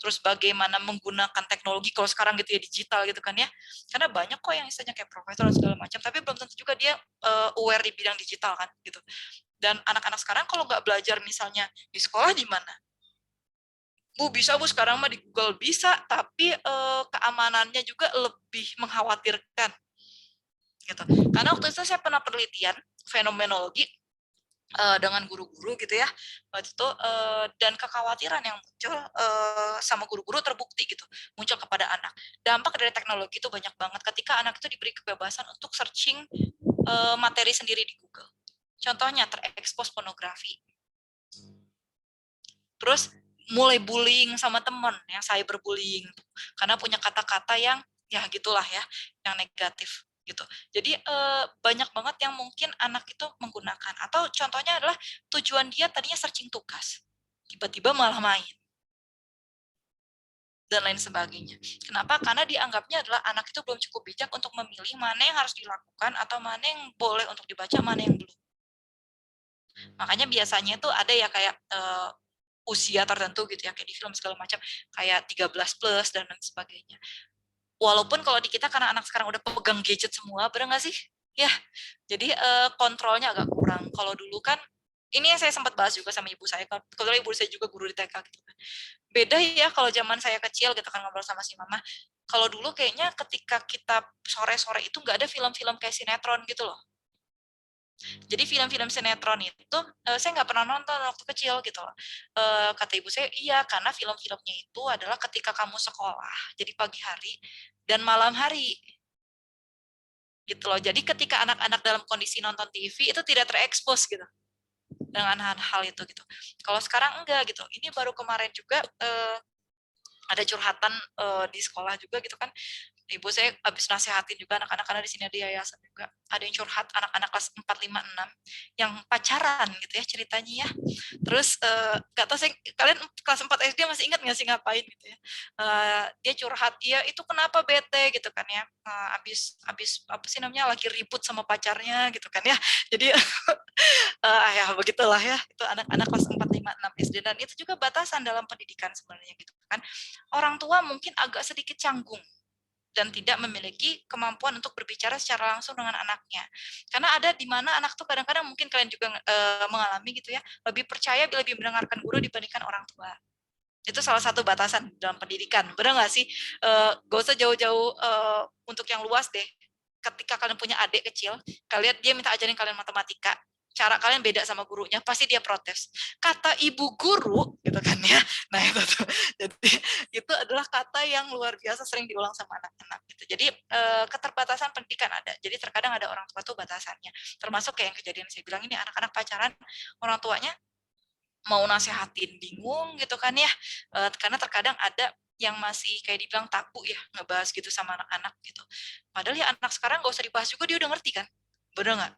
terus bagaimana menggunakan teknologi kalau sekarang gitu ya, digital gitu kan ya, karena banyak kok yang istilahnya kayak profesor dan segala macam, tapi belum tentu juga dia aware di bidang digital kan gitu. Dan anak-anak sekarang kalau nggak belajar misalnya di sekolah di mana? Bu, bisa Bu, sekarang mah di Google bisa, tapi keamanannya juga lebih mengkhawatirkan gitu. Karena waktu itu saya pernah penelitian fenomenologi dengan guru-guru gitu ya, waktu itu dan kekhawatiran yang muncul sama guru-guru terbukti gitu, muncul kepada anak. Dampak dari teknologi itu banyak banget ketika anak itu diberi kebebasan untuk searching materi sendiri di Google. Contohnya terekspos pornografi. Terus mulai bullying sama teman, yang cyberbullying, karena punya kata-kata yang ya gitulah ya, yang negatif gitu. Jadi banyak banget yang mungkin anak itu menggunakan. Atau contohnya adalah tujuan dia tadinya searching tugas, tiba-tiba malah main dan lain sebagainya. Kenapa? Karena dianggapnya adalah anak itu belum cukup bijak untuk memilih mana yang harus dilakukan atau mana yang boleh untuk dibaca, mana yang belum. Makanya biasanya itu ada ya kayak usia tertentu gitu ya, kayak di film segala macam, kayak 13 plus dan lain sebagainya. Walaupun kalau di kita karena anak sekarang udah pegang gadget semua, benar nggak sih? Ya, jadi kontrolnya agak kurang. Kalau dulu kan, ini yang saya sempat bahas juga sama ibu saya, kebetulan ibu saya juga guru di TK gitu kan. Beda ya kalau zaman saya kecil gitu kan, ngobrol sama si mama. Kalau dulu kayaknya ketika kita sore-sore itu nggak ada film-film kayak sinetron gitu loh. Jadi film-film sinetron itu saya nggak pernah nonton waktu kecil gitu loh. Kata ibu saya, iya karena film-filmnya itu adalah ketika kamu sekolah, jadi pagi hari dan malam hari. Gitu loh. Jadi ketika anak-anak dalam kondisi nonton TV itu tidak terekspos gitu dengan hal-hal itu gitu. Kalau sekarang enggak gitu. Ini baru kemarin juga ada curhatan di sekolah juga gitu kan. Ibu saya habis nasihatin juga anak-anak karena di sini ada yayasan juga. Ada yang curhat anak-anak kelas 4, 5, 6 yang pacaran gitu ya ceritanya ya. Terus nggak tahu saya, kalian kelas 4 SD masih ingat nggak sih ngapain gitu ya. Dia curhat, ya itu kenapa bete gitu kan ya. Habis apa sih namanya lagi ribut sama pacarnya gitu kan ya. Jadi ya begitulah ya. Itu anak-anak kelas 4, 5, 6 SD dan itu juga batasan dalam pendidikan sebenarnya gitu kan. Orang tua mungkin agak sedikit canggung dan tidak memiliki kemampuan untuk berbicara secara langsung dengan anaknya. Karena ada di mana anak tuh kadang-kadang mungkin kalian juga mengalami gitu ya, lebih percaya, lebih mendengarkan guru dibandingkan orang tua. Itu salah satu batasan dalam pendidikan. Benar nggak sih? Gak usah jauh-jauh untuk yang luas deh. Ketika kalian punya adik kecil, kalian dia minta ajarin kalian matematika, cara kalian beda sama gurunya, pasti dia protes. Kata ibu guru, gitu kan ya. Nah itu tuh. Jadi itu adalah kata yang luar biasa sering diulang sama anak-anak. Gitu. Jadi keterbatasan pendidikan ada. Jadi terkadang ada orang tua tuh batasannya. Termasuk kayak yang kejadian saya bilang ini anak-anak pacaran, orang tuanya mau nasehatin bingung gitu kan ya. Karena terkadang ada yang masih kayak dibilang tabu ya ngebahas gitu sama anak-anak gitu. Padahal ya anak sekarang gak usah dibahas juga dia udah ngerti kan. Bener nggak?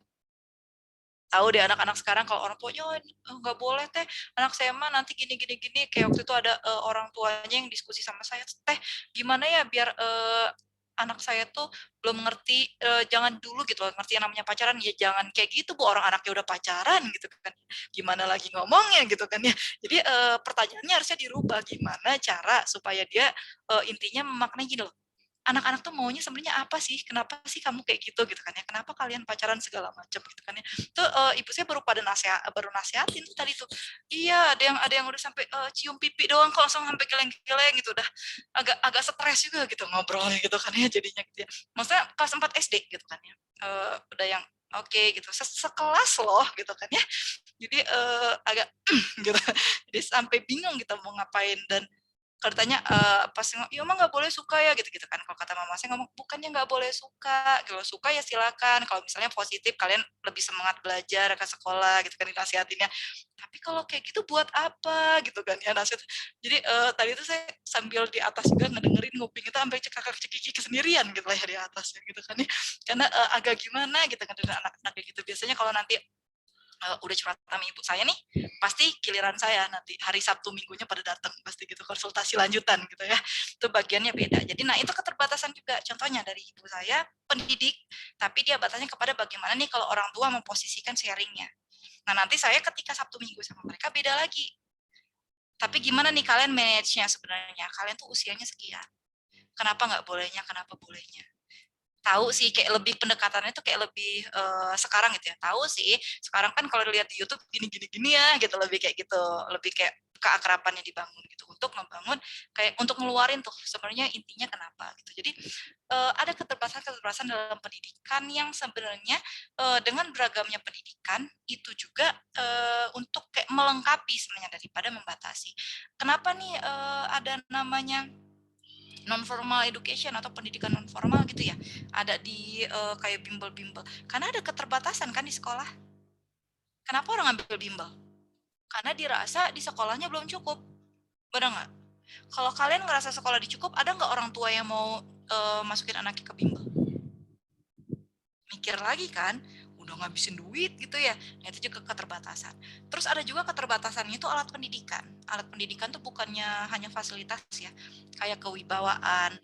Tahu deh anak-anak sekarang kalau orang tuanya nggak boleh teh anak saya mah nanti gini kayak waktu itu ada orang tuanya yang diskusi sama saya teh gimana ya biar anak saya tuh belum ngerti jangan dulu gitu loh ngerti yang namanya pacaran ya jangan kayak gitu Bu orang anaknya udah pacaran gitu kan gimana lagi ngomongnya gitu kan ya jadi pertanyaannya harusnya dirubah gimana cara supaya dia intinya memaknai gini loh anak-anak tuh maunya sebenarnya apa sih? Kenapa sih kamu kayak gitu gitu kan ya? Kenapa kalian pacaran segala macam gitu kan ya? Tuh ibu saya baru nasihatin tuh tadi tuh. Iya, ada yang udah sampai cium pipi doang kok langsung sampai geleng-geleng gitu udah agak stres juga gitu ngobrolnya gitu kan ya jadinya gitu ya. Maksudnya kelas 4 SD gitu kan ya. Udah yang oke gitu. Sekelas loh gitu kan ya. Jadi agak gitu. Jadi sampai bingung kita mau ngapain, dan katanya pas ya mah nggak boleh suka ya gitu kan. Kalau kata mama saya ngomong bukannya nggak boleh suka, kalau suka ya silakan, kalau misalnya positif kalian lebih semangat belajar ke sekolah gitu kan dinasihatinnya. Tapi kalau kayak gitu buat apa gitu kan ya nasihat. Jadi tadi itu saya sambil di atas juga ngedengerin nguping itu sampai cekikik sendirian gitu lah ya di atas gitu kan ya. Karena agak gimana gitu kan dengan anak-anak kayak gitu. Biasanya kalau nanti udah curhat sama ibu saya nih, pasti giliran saya nanti hari Sabtu Minggunya pada datang pasti gitu konsultasi lanjutan gitu ya. Itu bagiannya beda. Jadi nah itu keterbatasan juga. Contohnya dari ibu saya pendidik, tapi dia batasnya kepada bagaimana nih kalau orang tua memposisikan sharingnya. Nah nanti saya ketika Sabtu Minggu sama mereka beda lagi. Tapi gimana nih kalian manage-nya sebenarnya? Kalian tuh usianya sekian. Kenapa nggak bolehnya? Kenapa bolehnya? Tahu sih kayak lebih pendekatannya tuh kayak lebih sekarang gitu ya. Tahu sih sekarang kan kalau dilihat di YouTube gini ya gitu, lebih kayak gitu, lebih kayak keakrabannya dibangun gitu untuk membangun kayak untuk ngeluarin tuh sebenarnya intinya kenapa gitu. Jadi ada keterbatasan dalam pendidikan yang sebenarnya dengan beragamnya pendidikan itu juga untuk kayak melengkapi sebenarnya daripada membatasi. Kenapa nih ada namanya non formal education atau pendidikan non formal gitu ya, ada di kayak bimbel-bimbel karena ada keterbatasan kan di sekolah. Kenapa orang ngambil bimbel? Karena dirasa di sekolahnya belum cukup, benar nggak? Kalau kalian ngerasa sekolah dicukup, ada nggak orang tua yang mau masukin anaknya ke bimbel? Mikir lagi kan, udah ngabisin duit gitu ya. Nah itu juga keterbatasan. Terus ada juga keterbatasannya itu alat pendidikan. Alat pendidikan tuh bukannya hanya fasilitas ya, kayak kewibawaan,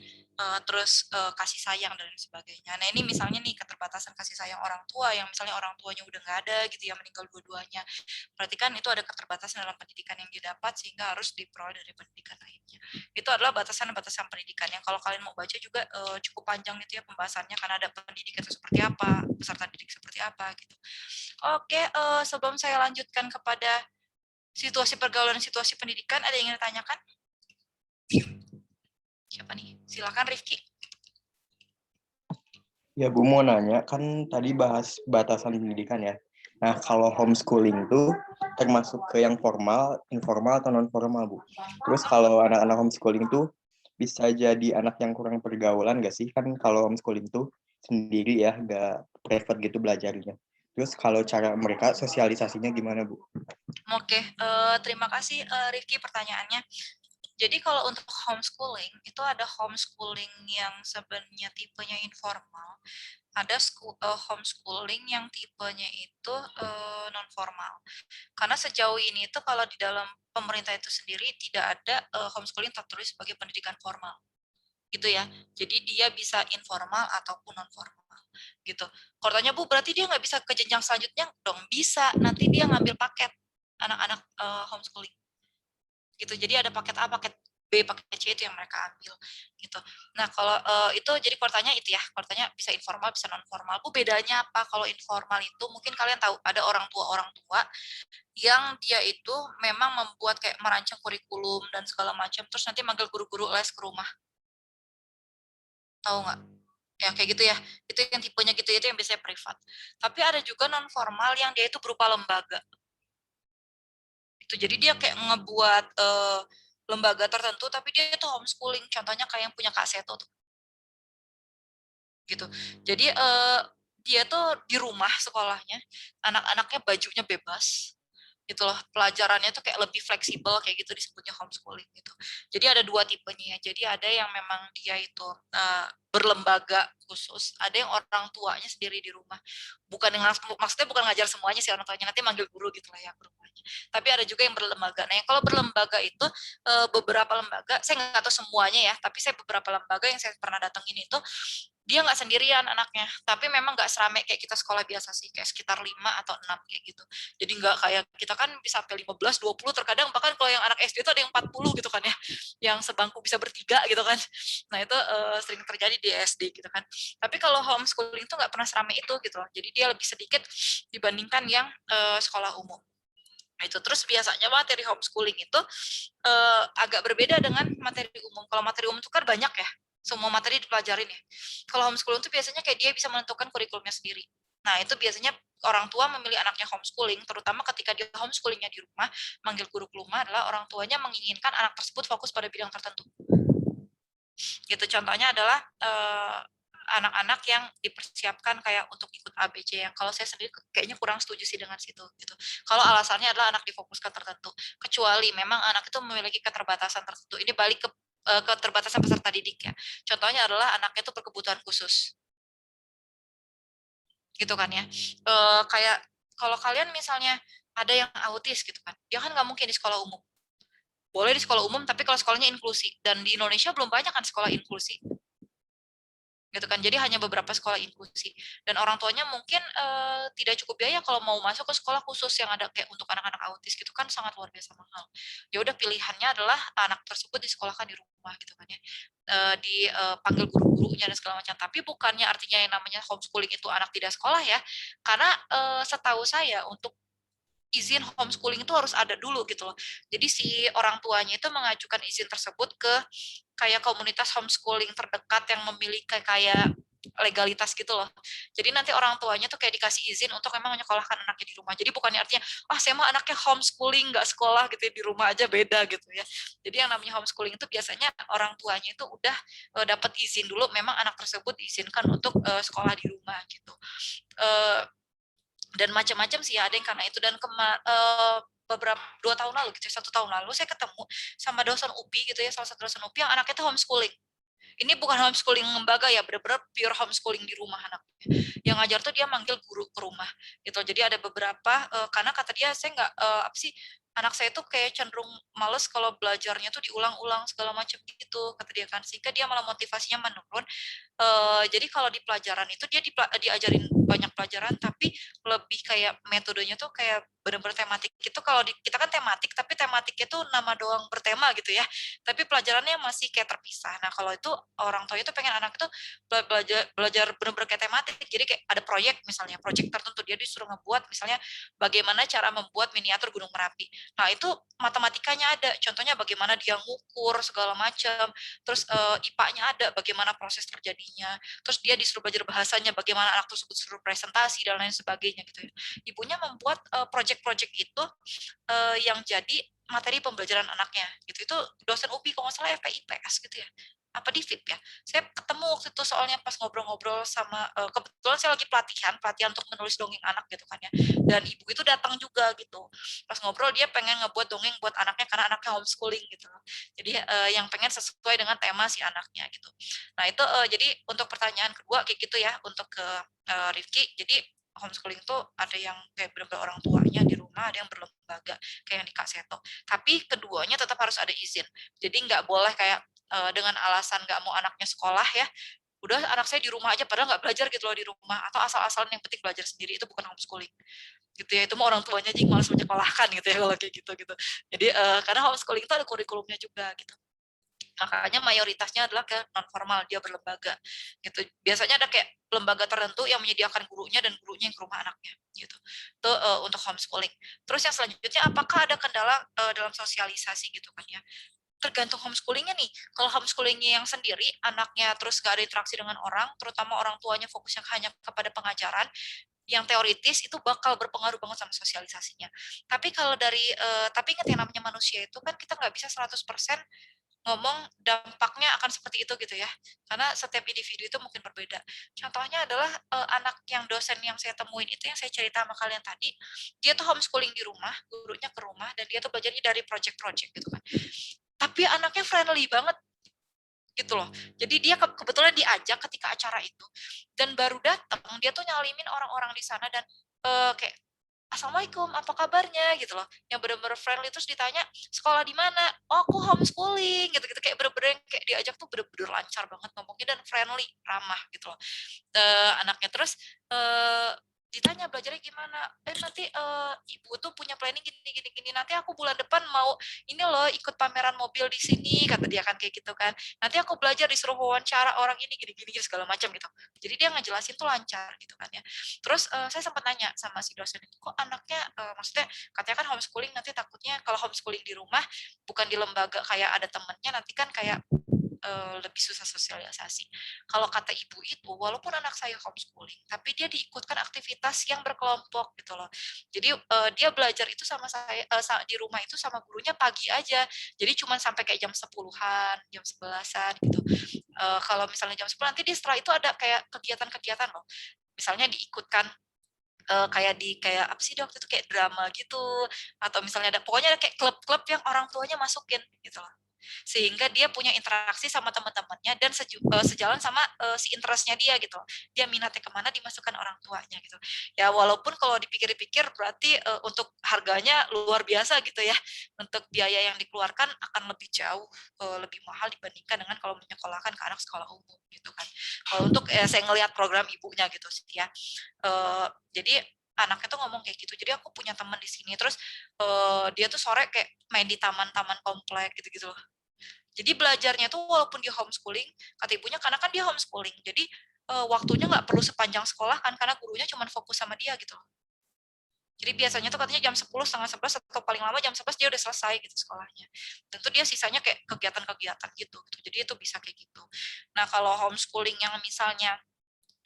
terus kasih sayang dan sebagainya. Nah ini misalnya nih keterbatasan kasih sayang orang tua yang misalnya orang tuanya udah nggak ada gitu ya, meninggal dua-duanya. Berarti kan itu ada keterbatasan dalam pendidikan yang didapat sehingga harus diperoleh dari pendidikan lainnya. Itu adalah batasan-batasan pendidikan yang kalau kalian mau baca juga cukup panjang gitu ya pembahasannya, karena ada pendidikan itu seperti apa, peserta didik seperti apa gitu. Oke, sebelum saya lanjutkan kepada situasi pergaulan dan situasi pendidikan, ada yang ingin ditanyakan? Siapa nih? Silakan Rifki.
Ya Bu, mau nanya, kan tadi bahas batasan pendidikan ya. Nah, kalau homeschooling tuh termasuk ke yang formal, informal, atau non-formal, Bu? Terus kalau anak-anak homeschooling tuh bisa jadi anak yang kurang pergaulan nggak sih? Kan kalau homeschooling tuh sendiri ya, nggak private gitu belajarnya. Terus kalau cara mereka sosialisasinya gimana, Bu?
Oke, terima kasih Rifki pertanyaannya. Jadi kalau untuk homeschooling, itu ada homeschooling yang sebenarnya tipenya informal, ada homeschooling yang tipenya itu non-formal. Karena sejauh ini itu kalau di dalam pemerintah itu sendiri tidak ada homeschooling tertulis sebagai pendidikan formal. Gitu ya. Jadi dia bisa informal ataupun non-formal. Gitu. Kalau tanya Bu, berarti dia nggak bisa ke jenjang selanjutnya? Dong, bisa. Nanti dia ngambil paket anak-anak homeschooling. Gitu. Jadi ada paket A, paket B, paket C itu yang mereka ambil gitu. Nah, kalau itu jadi kortanya itu ya, kortanya bisa informal, bisa non formal. Bu, bedanya apa? Kalau informal itu mungkin kalian tahu ada orang tua yang dia itu memang membuat kayak merancang kurikulum dan segala macam, terus nanti manggil guru-guru les ke rumah. Tahu nggak? Ya kayak gitu ya. Itu yang tipenya gitu, itu yang biasanya privat. Tapi ada juga non formal yang dia itu berupa lembaga. Itu jadi dia kayak ngebuat lembaga tertentu, tapi dia itu homeschooling. Contohnya kayak yang punya Kak Seto tuh. Gitu. Jadi dia tuh di rumah sekolahnya, anak-anaknya bajunya bebas. Gitu loh, pelajarannya tuh kayak lebih fleksibel kayak gitu, disebutnya homeschooling gitu. Jadi ada dua tipenya ya. Jadi ada yang memang dia itu berlembaga khusus, ada yang orang tuanya sendiri di rumah. Bukan dengan maksudnya bukan ngajar semuanya sih orang tuanya, nanti manggil guru gitu lah ya ke rumahnya. Tapi ada juga yang berlembaga. Nah, yang kalau berlembaga itu beberapa lembaga, saya nggak tahu semuanya ya, tapi saya beberapa lembaga yang saya pernah datengin itu dia nggak sendirian anaknya, tapi memang nggak serame kayak kita sekolah biasa sih, kayak sekitar 5 atau 6 kayak gitu. Jadi nggak kayak kita kan bisa sampai 15, 20, terkadang bahkan kalau yang anak SD itu ada yang 40 gitu kan ya, yang sebangku bisa bertiga gitu kan. Nah itu sering terjadi di SD gitu kan. Tapi kalau homeschooling itu nggak pernah serame itu gitu loh, jadi dia lebih sedikit dibandingkan yang sekolah umum. Itu terus biasanya materi homeschooling itu agak berbeda dengan materi umum. Kalau materi umum itu kan banyak ya, semua materi dipelajarin ya. Kalau homeschooling itu biasanya kayak dia bisa menentukan kurikulumnya sendiri. Nah itu biasanya orang tua memilih anaknya homeschooling, terutama ketika dia homeschoolingnya di rumah, manggil guru ke rumah adalah orang tuanya menginginkan anak tersebut fokus pada bidang tertentu. Gitu, contohnya adalah anak-anak yang dipersiapkan kayak untuk ikut ABC, yang kalau saya sendiri kayaknya kurang setuju sih dengan situ gitu. Kalau alasannya adalah anak difokuskan tertentu, kecuali memang anak itu memiliki keterbatasan tertentu. Ini balik ke keterbatasan peserta didik ya. Contohnya adalah anaknya itu berkebutuhan khusus. Gitu kan ya. Kayak kalau kalian misalnya ada yang autis gitu kan, dia kan nggak mungkin di sekolah umum. Boleh di sekolah umum, tapi kalau sekolahnya inklusi. Dan di Indonesia belum banyak kan sekolah inklusi. Gitu kan, jadi hanya beberapa sekolah inklusi. Dan orang tuanya mungkin tidak cukup biaya kalau mau masuk ke sekolah khusus yang ada kayak untuk anak-anak autis gitu kan, sangat luar biasa mahal. Ya udah, pilihannya adalah anak tersebut disekolahkan di rumah gitu kan ya. Dipanggil guru-gurunya dan segala macam. Tapi bukannya artinya yang namanya homeschooling itu anak tidak sekolah ya. Karena setahu saya untuk izin homeschooling itu harus ada dulu gitu loh. Jadi si orang tuanya itu mengajukan izin tersebut ke kayak komunitas homeschooling terdekat yang memiliki kayak legalitas gitu loh. Jadi nanti orang tuanya tuh kayak dikasih izin untuk memang menyekolahkan anaknya di rumah. Jadi bukannya artinya, saya mah anaknya homeschooling nggak sekolah gitu ya, di rumah aja, beda gitu ya. Jadi yang namanya homeschooling itu biasanya orang tuanya itu udah dapat izin dulu, memang anak tersebut diizinkan untuk sekolah di rumah gitu. Dan macam-macam sih, ada yang karena itu. Dan beberapa 2 tahun lalu gitu, 1 tahun lalu saya ketemu sama dosen UPI gitu ya, salah satu dosen UPI yang anaknya itu homeschooling. Ini bukan homeschooling lembaga ya, benar-benar pure homeschooling di rumah anaknya. Yang ngajar tuh dia manggil guru ke rumah gitu. Jadi ada beberapa karena kata dia, saya nggak apa sih, anak saya tuh kayak cenderung males kalau belajarnya tuh diulang-ulang segala macam gitu, kata dia kan, sehingga dia malah motivasinya menurun. Jadi kalau di pelajaran itu dia diajarin banyak pelajaran, tapi lebih kayak metodenya tuh kayak benar-benar tematik gitu. Kalau kita kan tematik, tapi tematiknya tuh nama doang bertema gitu ya. Tapi pelajarannya masih kayak terpisah. Nah kalau itu orang tua itu pengen anak itu belajar benar-benar kayak tematik. Jadi kayak ada proyek, misalnya proyek tertentu, dia disuruh ngebuat misalnya bagaimana cara membuat miniatur Gunung Merapi. Nah itu matematikanya ada. Contohnya bagaimana dia ngukur segala macam. Terus IPA-nya ada, bagaimana proses terjadinya. Terus dia disuruh belajar bahasanya, bagaimana anak tersebut suruh presentasi dan lain sebagainya gitu ya. Ibunya membuat proyek-proyek itu yang jadi materi pembelajaran anaknya gitu. Itu dosen UPI kalau nggak salah FPIPS gitu ya, apa di FIP ya. Saya ketemu waktu itu soalnya pas ngobrol-ngobrol sama kebetulan saya lagi pelatihan untuk menulis dongeng anak gitu kan ya. Dan ibu itu datang juga gitu. Pas ngobrol dia pengen ngebuat dongeng buat anaknya karena anaknya homeschooling gitu. Jadi yang pengen sesuai dengan tema si anaknya gitu. Nah itu jadi untuk pertanyaan kedua kayak gitu ya, untuk ke Rifki. Jadi homeschooling tuh ada yang kayak benar-benar orang tuanya di rumah, ada yang berlembaga kayak yang di Kak Seto. Tapi keduanya tetap harus ada izin. Jadi nggak boleh kayak dengan alasan nggak mau anaknya sekolah ya, udah anak saya di rumah aja padahal nggak belajar gitu loh di rumah, atau asal-asalan yang penting belajar sendiri, itu bukan homeschooling gitu ya. Itu mau orang tuanya aja yang malas menyekolahkan gitu ya kalau kayak gitu. Jadi karena homeschooling itu ada kurikulumnya juga gitu. Makanya mayoritasnya adalah ke non formal, dia berlembaga gitu. Biasanya ada kayak lembaga tertentu yang menyediakan gurunya dan gurunya yang ke rumah anaknya gitu. Itu untuk homeschooling. Terus yang selanjutnya, apakah ada kendala dalam sosialisasi gitu kan ya? Tergantung homeschoolingnya nih. Kalau homeschoolingnya yang sendiri, anaknya terus gak ada interaksi dengan orang, terutama orang tuanya fokusnya hanya kepada pengajaran, yang teoritis itu bakal berpengaruh banget sama sosialisasinya. Tapi kalau tapi ingat yang namanya manusia itu kan kita nggak bisa 100% ngomong dampaknya akan seperti itu gitu ya. Karena setiap individu itu mungkin berbeda. Contohnya adalah anak yang dosen yang saya temuin itu, yang saya cerita sama kalian tadi, dia tuh homeschooling di rumah, gurunya ke rumah, dan dia tuh belajarnya dari project-project gitu kan. Tapi anaknya friendly banget gitu loh. Jadi dia kebetulan diajak ketika acara itu, dan baru datang dia tuh nyalimin orang-orang di sana dan kayak, Assalamualaikum, apa kabarnya gitu loh. Yang bener-bener friendly. Terus ditanya, sekolah di mana? Oh, aku homeschooling gitu-gitu. Kayak bener-bener kayak diajak tuh bener-bener lancar banget ngomongnya dan friendly, ramah gitu loh. Anaknya terus ditanya belajarnya gimana? Nanti ibu tuh punya planning gini. Nanti aku bulan depan mau ini loh ikut pameran mobil di sini, kata dia kan kayak gitu kan. Nanti aku belajar disuruh wawancara orang ini gini segala macam gitu. Jadi dia ngejelasin tuh lancar gitu kan ya. Terus saya sempat nanya sama si dosen itu, kok anaknya maksudnya katanya kan homeschooling, nanti takutnya kalau homeschooling di rumah bukan di lembaga kayak ada temennya, nanti kan kayak lebih susah sosialisasi. Kalau kata ibu itu, walaupun anak saya homeschooling, tapi dia diikutkan aktivitas yang berkelompok gitu loh. Jadi dia belajar itu sama saya di rumah itu sama gurunya pagi aja. Jadi cuma sampai kayak jam 10-an, jam 11-an gitu. Kalau misalnya jam 10 nanti dia setelah itu ada kayak kegiatan-kegiatan loh. Misalnya diikutkan kayak apa sih waktu itu kayak drama gitu, atau misalnya pokoknya ada kayak klub-klub yang orang tuanya masukin gitu loh, sehingga dia punya interaksi sama teman-temannya dan sejalan sama si interestnya dia gitu, dia minatnya kemana dimasukkan orang tuanya gitu ya. Walaupun kalau dipikir-pikir berarti untuk harganya luar biasa gitu ya, untuk biaya yang dikeluarkan akan lebih jauh lebih mahal dibandingkan dengan kalau menyekolahkan ke anak sekolah umum gitu kan. Kalau untuk saya ngelihat program ibunya gitu sih ya. Jadi anaknya tuh ngomong kayak gitu. Jadi aku punya teman di sini, terus dia tuh sore kayak main di taman-taman komplek gitu-gitu loh. Jadi belajarnya tuh walaupun dia homeschooling, kata ibunya karena kan dia homeschooling, jadi waktunya nggak perlu sepanjang sekolah kan, karena gurunya cuma fokus sama dia gitu. Jadi biasanya tuh katanya jam 10, setengah 11, atau paling lama jam 11 dia udah selesai gitu sekolahnya. Tentu dia sisanya kayak kegiatan-kegiatan gitu. Jadi itu bisa kayak gitu. Nah kalau homeschooling yang misalnya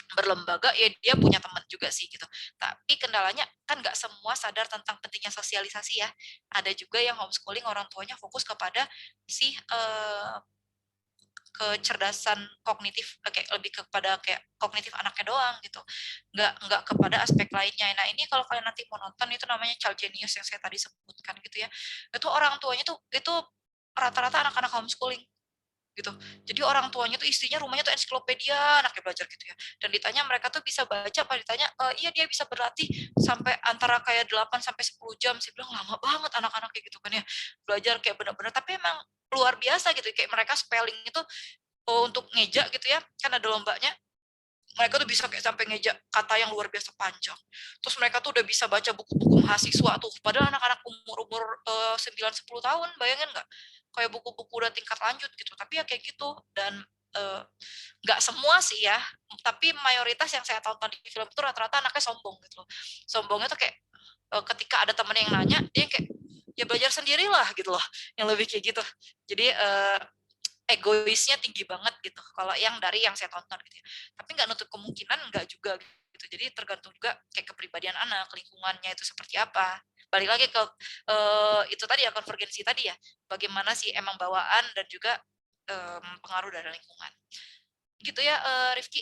berlembaga ya dia punya teman juga sih gitu. Tapi kendalanya kan nggak semua sadar tentang pentingnya sosialisasi ya. Ada juga yang homeschooling orang tuanya fokus kepada si kecerdasan kognitif, kayak lebih kepada kayak kognitif anaknya doang gitu, nggak kepada aspek lainnya. Nah ini kalau kalian nanti mau nonton itu namanya Child Genius yang saya tadi sebutkan gitu ya, itu orang tuanya tuh itu rata-rata anak-anak homeschooling gitu. Jadi orang tuanya tuh istrinya rumahnya tuh ensiklopedia anaknya belajar gitu ya. Dan ditanya mereka tuh bisa baca apa, ditanya iya dia bisa berlatih sampai antara kayak 8 sampai 10 jam. Saya bilang lama banget anak-anaknya gitu kan ya. Belajar kayak benar-benar, tapi emang luar biasa gitu. Kayak mereka spelling itu untuk ngeja gitu ya. Kan ada lombanya. Mereka tuh bisa kayak sampai ngeja kata yang luar biasa panjang. Terus mereka tuh udah bisa baca buku-buku mahasiswa tuh. Padahal anak-anak umur-umur 9-10 tahun, bayangin nggak? Kayak buku-buku udah tingkat lanjut gitu. Tapi ya kayak gitu. Dan nggak semua sih ya. Tapi mayoritas yang saya tonton di film itu rata-rata anaknya sombong gitu loh. Sombongnya tuh kayak ketika ada temen yang nanya, dia kayak, ya belajar sendirilah gitu loh. Yang lebih kayak gitu. Jadi egoisnya tinggi banget gitu kalau yang dari yang saya tonton gitu ya. Tapi nggak nutup kemungkinan nggak juga gitu. Jadi tergantung juga kayak kepribadian anak, lingkungannya itu seperti apa. Balik lagi ke itu tadi ya, konvergensi tadi ya, bagaimana sih emang bawaan dan juga pengaruh dari lingkungan gitu ya. Rifki.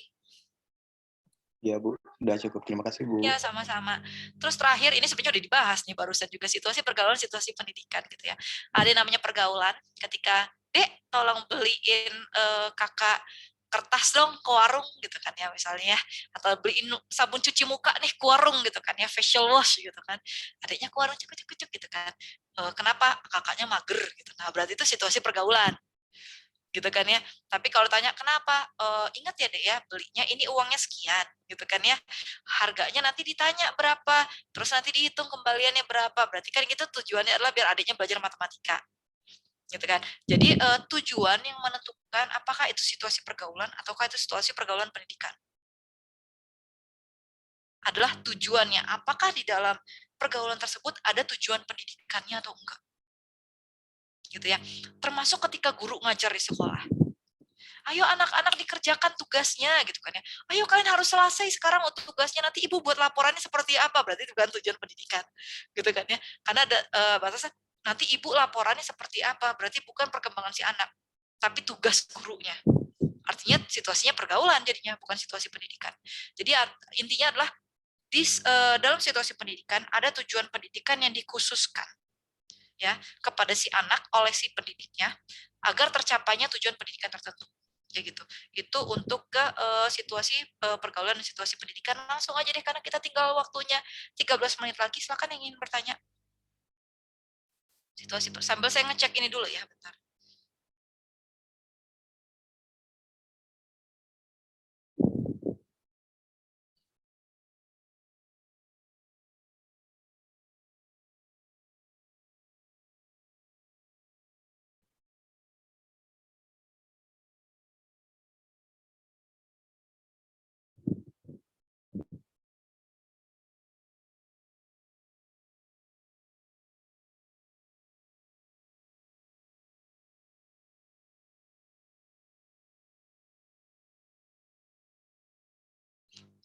Ya Bu, udah cukup. Terima kasih Bu.
Ya sama-sama. Terus terakhir ini sebenarnya udah dibahas nih barusan juga, situasi pergaulan, situasi pendidikan gitu ya. Ada yang namanya pergaulan ketika Dek tolong beliin kakak kertas dong ke warung gitu kan ya misalnya ya, atau beliin sabun cuci muka nih ke warung gitu kan ya, facial wash gitu kan. Adiknya ke warung cuk gitu kan. Kenapa? Kakaknya mager gitu. Nah, berarti itu situasi pergaulan gitu kan ya. Tapi kalau tanya kenapa, ingat ya Dek ya, belinya ini uangnya sekian gitu kan ya, harganya nanti ditanya berapa, terus nanti dihitung kembaliannya berapa, berarti kan gitu tujuannya adalah biar adiknya belajar matematika gitu kan. Jadi tujuan yang menentukan apakah itu situasi pergaulan ataukah itu situasi pergaulan pendidikan adalah tujuannya, apakah di dalam pergaulan tersebut ada tujuan pendidikannya atau enggak gitu ya. Termasuk ketika guru ngajar di sekolah, ayo anak-anak dikerjakan tugasnya gitu kan ya. Ayo kalian harus selesai sekarang untuk tugasnya, nanti ibu buat laporannya seperti apa, berarti itu bukan tujuan pendidikan gitu kan ya. Karena ada batasan, nanti ibu laporannya seperti apa, berarti bukan perkembangan si anak, tapi tugas gurunya. Artinya situasinya pergaulan jadinya, bukan situasi pendidikan. Jadi intinya adalah dalam situasi pendidikan ada tujuan pendidikan yang dikhususkan ya kepada si anak oleh si pendidiknya agar tercapainya tujuan pendidikan tertentu. Ya gitu. Itu untuk ke situasi pergaulan dan situasi pendidikan. Langsung aja deh karena kita tinggal waktunya 13 menit lagi. Silakan yang ingin bertanya. Situasi sambil saya ngecek ini dulu ya, bentar.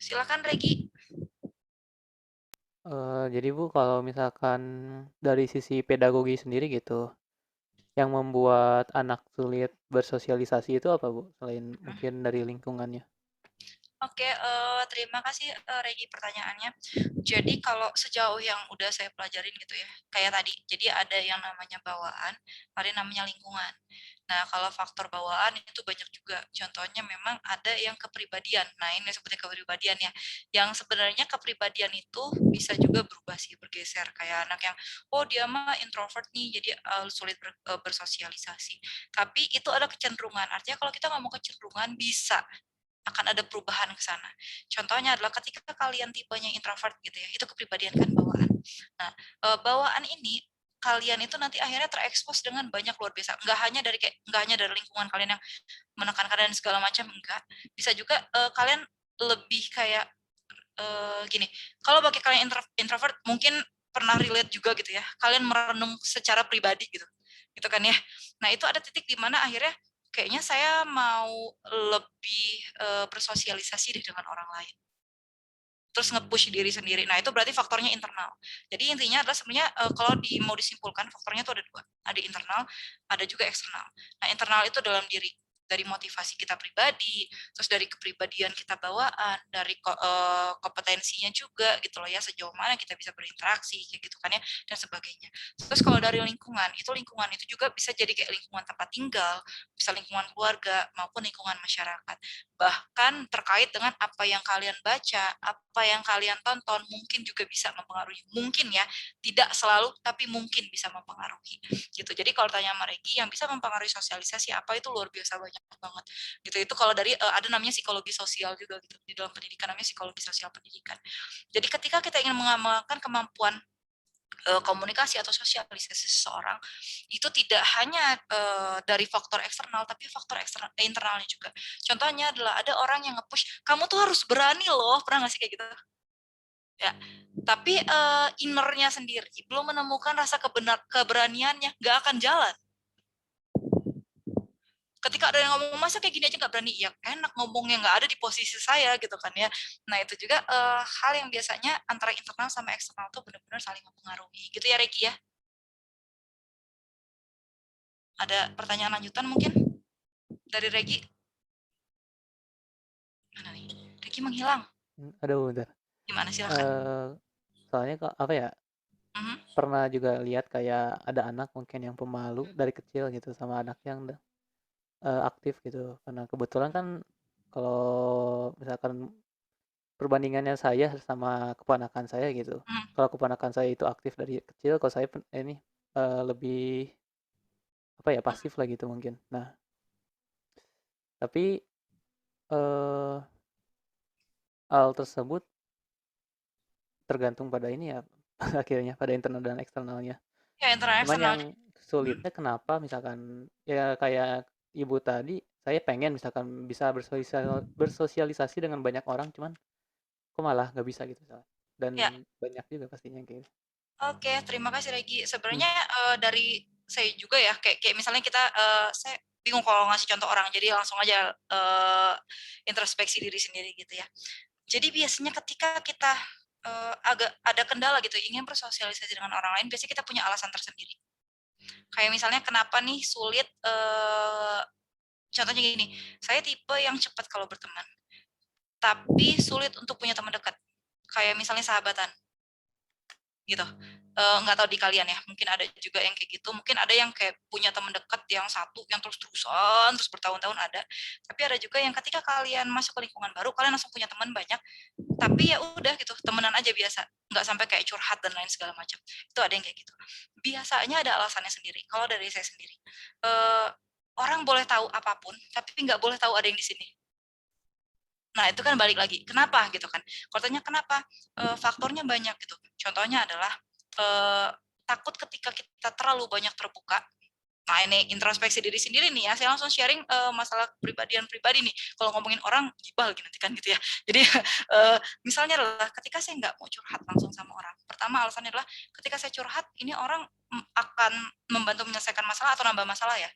Silakan Regi.
Jadi Bu, kalau misalkan dari sisi pedagogi sendiri gitu, yang membuat anak sulit bersosialisasi itu apa Bu? Selain mungkin dari lingkungannya.
Oke, terima kasih Regi pertanyaannya. Jadi kalau sejauh yang udah saya pelajarin gitu ya, kayak tadi, jadi ada yang namanya bawaan, ada yang namanya lingkungan. Nah, kalau faktor bawaan itu banyak juga. Contohnya memang ada yang kepribadian. Nah, ini seperti kepribadian ya. Yang sebenarnya kepribadian itu bisa juga berubah sih, bergeser. Kayak anak yang, oh dia mah introvert nih, jadi sulit bersosialisasi. Tapi itu ada kecenderungan. Artinya kalau kita ngomong kecenderungan, bisa akan ada perubahan ke sana. Contohnya adalah ketika kalian tipenya introvert gitu ya, itu kepribadian kan bawaan. Nah, bawaan ini kalian itu nanti akhirnya terekspos dengan banyak luar biasa. Nggak hanya dari lingkungan kalian yang menekan kalian segala macam, enggak. Bisa juga kalian lebih kayak gini. Kalau bagi kalian introvert mungkin pernah relate juga gitu ya. Kalian merenung secara pribadi gitu. Gitu kan ya. Nah, itu ada titik di mana akhirnya kayaknya saya mau lebih bersosialisasi deh dengan orang lain. Terus nge-push diri sendiri. Nah, itu berarti faktornya internal. Jadi intinya adalah sebenarnya kalau mau disimpulkan faktornya itu ada dua. Ada internal, ada juga eksternal. Nah, internal itu dalam diri. Dari motivasi kita pribadi, terus dari kepribadian kita bawaan, dari kompetensinya juga gitu loh ya, sejauh mana kita bisa berinteraksi kayak gitu kan ya, dan sebagainya. Terus kalau dari lingkungan itu juga bisa jadi kayak lingkungan tempat tinggal, bisa lingkungan keluarga maupun lingkungan masyarakat. Bahkan terkait dengan apa yang kalian baca, apa yang kalian tonton, mungkin juga bisa mempengaruhi. Mungkin ya, tidak selalu, tapi mungkin bisa mempengaruhi. Gitu. Jadi kalau tanya sama Regi, yang bisa mempengaruhi sosialisasi apa itu luar biasa banyak banget. Gitu. Itu kalau dari ada namanya psikologi sosial juga gitu. Di dalam pendidikan namanya psikologi sosial pendidikan. Jadi ketika kita ingin mengamalkan kemampuan komunikasi atau sosialisasi seseorang itu tidak hanya dari faktor eksternal tapi faktor internalnya juga. Contohnya adalah ada orang yang nge-push, kamu tuh harus berani loh, pernah nggak sih kayak gitu? Ya, tapi innernya sendiri belum menemukan rasa keberaniannya, nggak akan jalan. Ketika ada yang ngomong masa kayak gini aja nggak berani, ya enak ngomongnya nggak ada di posisi saya gitu kan ya. Nah itu juga hal yang biasanya antara internal sama eksternal tuh benar-benar saling mempengaruhi gitu ya Regi ya. Ada pertanyaan lanjutan mungkin dari Regi? Mana nih? Regi menghilang.
Aduh, bentar.
Gimana silakan.
Soalnya apa ya? Pernah juga lihat kayak ada anak mungkin yang pemalu dari kecil gitu sama anak yang aktif gitu. Karena kebetulan kan kalau misalkan perbandingannya saya sama keponakan saya gitu. Kalau keponakan saya itu aktif dari kecil, kalau saya ini lebih apa ya, pasif lah gitu mungkin. Nah, tapi hal tersebut tergantung pada ini ya akhirnya pada internal dan eksternalnya.
Ya internal
Cuman
eksternal.
yang sulitnya kenapa misalkan ya kayak ibu tadi, saya pengen misalkan bisa bersosialisasi dengan banyak orang, cuman kok malah nggak bisa gitu dan
Ya.
banyak juga pastinya kayak gitu.
Oke, terima kasih Regi. Sebenarnya dari saya juga ya, kayak misalnya kita, saya bingung kalau ngasih contoh orang, jadi langsung aja introspeksi diri sendiri gitu ya. Jadi biasanya ketika kita agak ada kendala gitu, ingin bersosialisasi dengan orang lain, biasanya kita punya alasan tersendiri. Kayak misalnya kenapa nih sulit, contohnya gini, saya tipe yang cepat kalau berteman, tapi sulit untuk punya teman dekat. Kayak misalnya sahabatan. Gitu. Nggak tahu di kalian ya, mungkin ada juga yang kayak gitu, mungkin ada yang kayak punya teman dekat yang satu yang terus-terusan terus bertahun-tahun ada, tapi ada juga yang ketika kalian masuk ke lingkungan baru kalian langsung punya teman banyak, tapi ya udah gitu temenan aja biasa, nggak sampai kayak curhat dan lain segala macam. Itu ada yang kayak gitu. Biasanya ada alasannya sendiri. Kalau dari saya sendiri, orang boleh tahu apapun, tapi nggak boleh tahu ada yang di sini. Nah, itu kan balik lagi. Kenapa gitu kan? Kalau tanya kenapa? Faktornya banyak gitu. Contohnya adalah takut ketika kita terlalu banyak terbuka. Nah, ini introspeksi diri sendiri nih ya. Saya langsung sharing masalah kepribadian pribadi nih. Kalau ngomongin orang gibah lagi nanti kan gitu ya. Jadi misalnya adalah ketika saya nggak mau curhat langsung sama orang. Pertama alasannya adalah ketika saya curhat, ini orang akan membantu menyelesaikan masalah atau nambah masalah ya.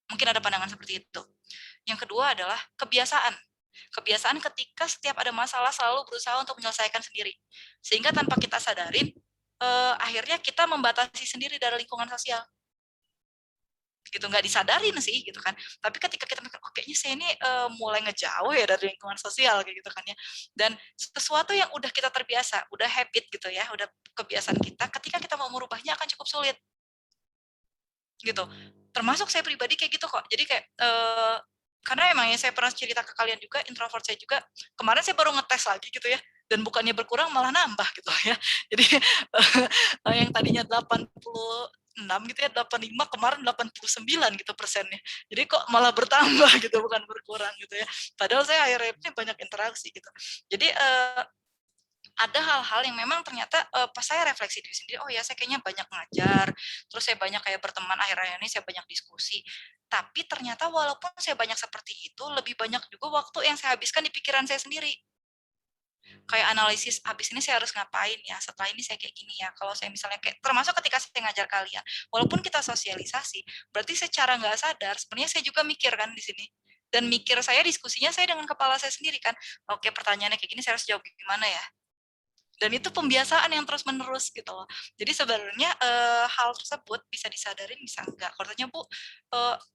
Mungkin ada pandangan seperti itu. Yang kedua adalah kebiasaan. Kebiasaan ketika setiap ada masalah selalu berusaha untuk menyelesaikan sendiri. Sehingga tanpa kita sadarin, akhirnya kita membatasi sendiri dari lingkungan sosial. Gitu, nggak disadarin sih gitu kan. Tapi ketika kita mikir, oh kayaknya saya ini mulai ngejauh ya dari lingkungan sosial kayak gitu kan ya. Dan sesuatu yang udah kita terbiasa, udah habit gitu ya, udah kebiasaan kita, ketika kita mau merubahnya akan cukup sulit. Gitu. Termasuk saya pribadi kayak gitu kok. Jadi kayak karena emang ya saya pernah cerita ke kalian juga, introvert saya juga, kemarin saya baru ngetes lagi gitu ya, dan bukannya berkurang malah nambah gitu ya. Jadi yang tadinya 86 gitu ya, 85 kemarin 89 gitu persennya. Jadi kok malah bertambah gitu, bukan berkurang gitu ya. Padahal saya akhir-akhir ini banyak interaksi gitu. Jadi ada hal-hal yang memang ternyata pas saya refleksi diri sendiri, oh ya saya kayaknya banyak ngajar, terus saya banyak kayak berteman akhir-akhir ini, saya banyak diskusi. Tapi ternyata walaupun saya banyak seperti itu, lebih banyak juga waktu yang saya habiskan di pikiran saya sendiri. Kayak analisis, habis ini saya harus ngapain ya, setelah ini saya kayak gini ya. Kalau saya misalnya kayak, termasuk ketika saya ngajar kalian, walaupun kita sosialisasi, berarti secara nggak sadar, sebenarnya saya juga mikir kan di sini. Dan mikir saya, diskusinya saya dengan kepala saya sendiri kan, oke pertanyaannya kayak gini, saya harus jawab gimana ya. Dan itu pembiasaan yang terus-menerus gitu loh. Jadi sebenarnya hal tersebut bisa disadarin, bisa enggak. Katanya Bu,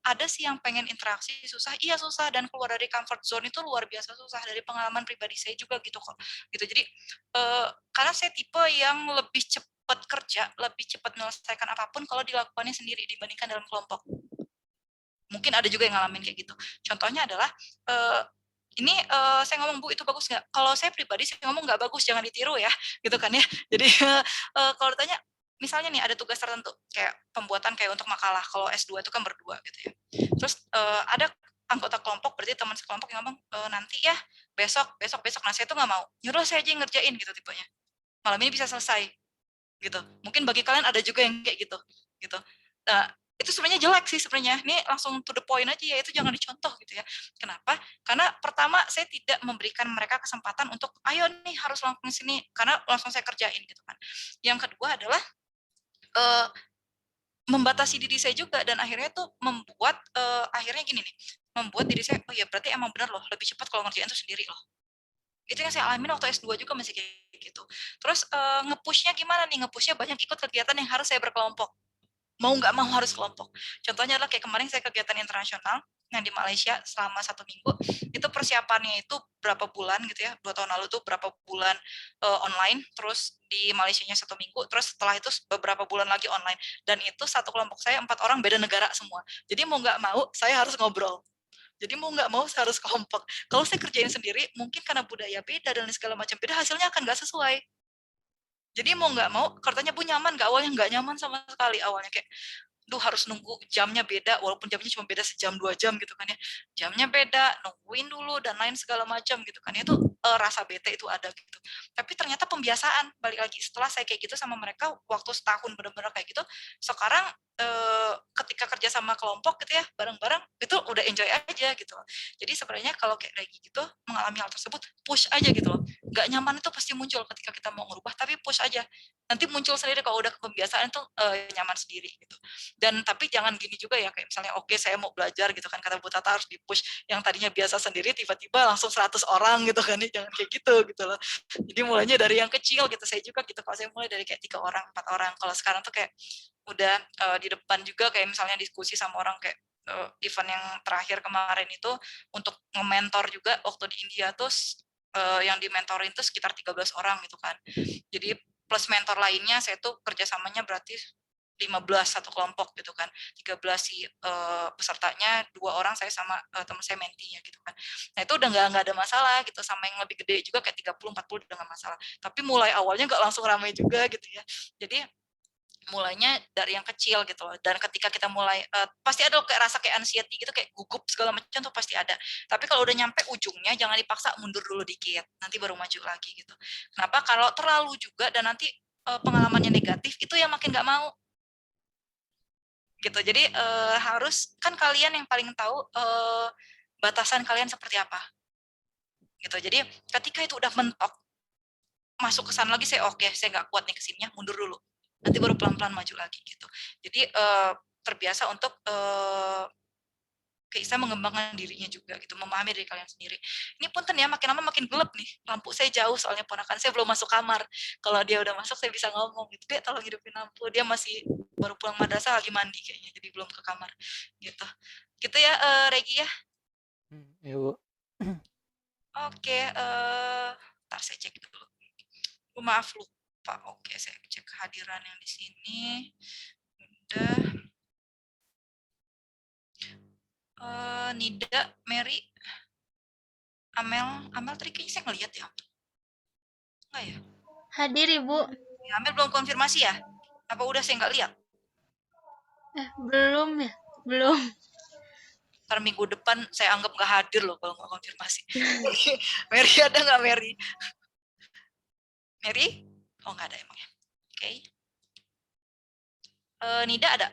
ada sih yang pengen interaksi susah, iya susah, dan keluar dari comfort zone itu luar biasa susah. Dari pengalaman pribadi saya juga gitu kok. Gitu. Jadi karena saya tipe yang lebih cepat kerja, lebih cepat menyelesaikan apapun kalau dilakukannya sendiri dibandingkan dalam kelompok. Mungkin ada juga yang ngalamin kayak gitu. Contohnya adalah ini saya ngomong Bu itu bagus nggak? Kalau saya pribadi saya ngomong nggak bagus, jangan ditiru ya, gitu kan ya. Jadi kalau ditanya, misalnya nih ada tugas tertentu kayak pembuatan kayak untuk makalah, kalau S2 itu kan berdua gitu ya. Terus ada anggota kelompok, berarti teman sekelompok yang ngomong nanti ya besok. Nah saya tuh nggak mau, nyuruh saya aja yang ngerjain gitu tipenya. Malam ini bisa selesai gitu. Mungkin bagi kalian ada juga yang kayak gitu. Nah, itu sebenarnya jelek sih sebenarnya. Ini langsung to the point aja ya, itu jangan dicontoh gitu ya. Kenapa? Karena pertama saya tidak memberikan mereka kesempatan untuk ayo nih harus langsung sini karena langsung saya kerjain gitu kan. Yang kedua adalah membatasi diri saya juga, dan akhirnya tuh membuat akhirnya gini nih, membuat diri saya oh ya berarti emang benar loh, lebih cepat kalau ngerjain itu sendiri loh. Itu yang saya alamin waktu S2 juga masih kayak gitu. Terus nge-push-nya gimana nih? Nge-push-nya banyak ikut kegiatan yang harus saya berkelompok. Mau nggak mau harus kelompok. Contohnya adalah kayak kemarin saya kegiatan internasional yang di Malaysia selama 1 minggu, itu persiapannya itu berapa bulan gitu ya, 2 tahun lalu tuh berapa bulan online, terus di Malaysianya 1 minggu, terus setelah itu beberapa bulan lagi online, dan itu satu kelompok saya 4 orang beda negara semua. Jadi mau nggak mau saya harus ngobrol. Jadi mau nggak mau saya harus kompak. Kalau saya kerjain sendiri, mungkin karena budaya beda dan segala macam beda, hasilnya akan nggak sesuai. Jadi mau nggak mau, katanya Bu nyaman nggak? Awalnya nggak nyaman sama sekali awalnya, kayak harus nunggu jamnya beda, walaupun jamnya cuma beda sejam 2 jam gitu kan ya, jamnya beda, nungguin dulu dan lain segala macam gitu kan, itu rasa bete itu ada gitu. Tapi ternyata pembiasaan, balik lagi setelah saya kayak gitu sama mereka waktu setahun benar-benar kayak gitu, sekarang ketika kerja sama kelompok gitu ya, bareng-bareng itu udah enjoy aja gitu. Jadi sebenarnya kalau kayak lagi gitu mengalami hal tersebut, push aja gitu loh. Nggak nyaman itu pasti muncul ketika kita mau ngerubah, tapi push aja. Nanti muncul sendiri kalau udah kebiasaan itu nyaman sendiri gitu. Dan tapi jangan gini juga ya, kayak misalnya oke saya mau belajar gitu kan, kata Bu Tata harus di-push, yang tadinya biasa sendiri tiba-tiba langsung 100 orang gitu kan, jangan kayak gitu loh. Jadi mulainya dari yang kecil gitu, saya juga gitu, kalau saya mulai dari kayak 3 orang, 4 orang, kalau sekarang tuh kayak udah di depan juga, kayak misalnya diskusi sama orang kayak event yang terakhir kemarin itu untuk nge-mentor juga waktu di India tuh yang di-mentorin tuh sekitar 13 orang gitu kan. Jadi plus mentor lainnya saya tuh kerjasamanya berarti 15 satu kelompok gitu kan, 13 si pesertanya, 2 orang saya sama teman saya mentinya gitu kan. Nah itu udah nggak ada masalah gitu, sama yang lebih gede juga kayak 30-40 udah nggak masalah. Tapi mulai awalnya nggak langsung ramai juga gitu ya. Jadi mulainya dari yang kecil gitu loh, dan ketika kita mulai pasti ada kayak rasa kayak anxiety gitu, kayak gugup segala macam tuh pasti ada, tapi kalau udah nyampe ujungnya jangan dipaksa, mundur dulu dikit, nanti baru maju lagi gitu. Kenapa? Kalau terlalu juga dan nanti pengalamannya negatif, itu yang makin nggak mau gitu. Jadi harus kan kalian yang paling tahu batasan kalian seperti apa gitu. Jadi ketika itu udah mentok, masuk ke sana lagi, saya oke, saya nggak kuat nih kesininya, mundur dulu, nanti baru pelan-pelan maju lagi gitu. Jadi terbiasa untuk bisa mengembangkan dirinya juga gitu, memahami dari kalian sendiri. Ini punten ya, makin lama makin gelap nih. Lampu saya jauh soalnya ponakan saya belum masuk kamar. Kalau dia udah masuk saya bisa ngomong gitu. Dek, tolong hidupin lampu. Dia masih baru pulang madrasah lagi mandi kayaknya, jadi belum ke kamar gitu. Gitu ya Regi ya.
Ya Bu.
Oke, ntar saya cek dulu. Maaf lupa. Oke, saya cek kehadiran yang di sini. Udah. Nida, Mary, Amel tadi kayaknya saya ngeliat ya. Enggak ya?
Hadir Ibu.
Ya, Amel belum konfirmasi ya? Apa udah saya nggak lihat?
Belum ya? Belum.
Ntar minggu depan saya anggap nggak hadir loh kalau nggak konfirmasi. Mary ada nggak Mary? Mary? Oh nggak ada emang ya. Oke. Nida ada?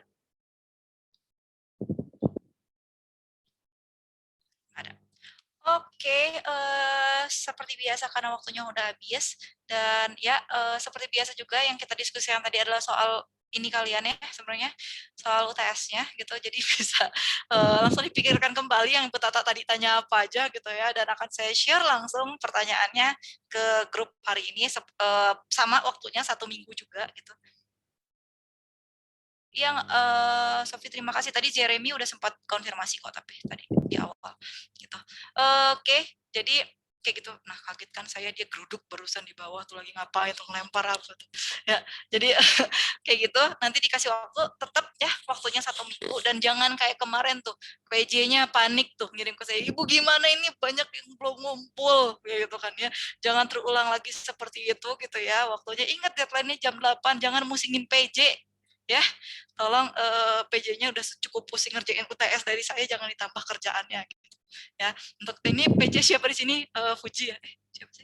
Ada. Oke, seperti biasa karena waktunya udah habis dan ya seperti biasa juga yang kita diskusikan tadi adalah soal ini kalian ya sebenarnya soal UTS-nya gitu, jadi bisa langsung dipikirkan kembali yang Bu Tata tadi tanya apa aja gitu ya, dan akan saya share langsung pertanyaannya ke grup hari ini sama waktunya 1 minggu juga gitu. Yang Sofi terima kasih tadi Jeremy udah sempat konfirmasi kok tapi tadi di awal gitu. Oke, jadi kayak gitu. Nah kaget kan saya, dia geruduk barusan di bawah tuh lagi ngapain tuh, ngelempar apa tuh ya. Jadi kayak gitu, nanti dikasih waktu tetap ya waktunya 1 minggu, dan jangan kayak kemarin tuh PJ-nya panik tuh ngirim ke saya, Ibu gimana ini banyak yang belum ngumpul kayak gitu kan ya. Jangan terulang lagi seperti itu gitu ya waktunya. Ingat deadline-nya jam 8, jangan musingin PJ ya, tolong PJ-nya udah cukup pusing ngerjain UTS dari saya, jangan ditambah kerjaannya gitu ya. Untuk ini PJ siapa di sini? Fuji ya? Siapa sih?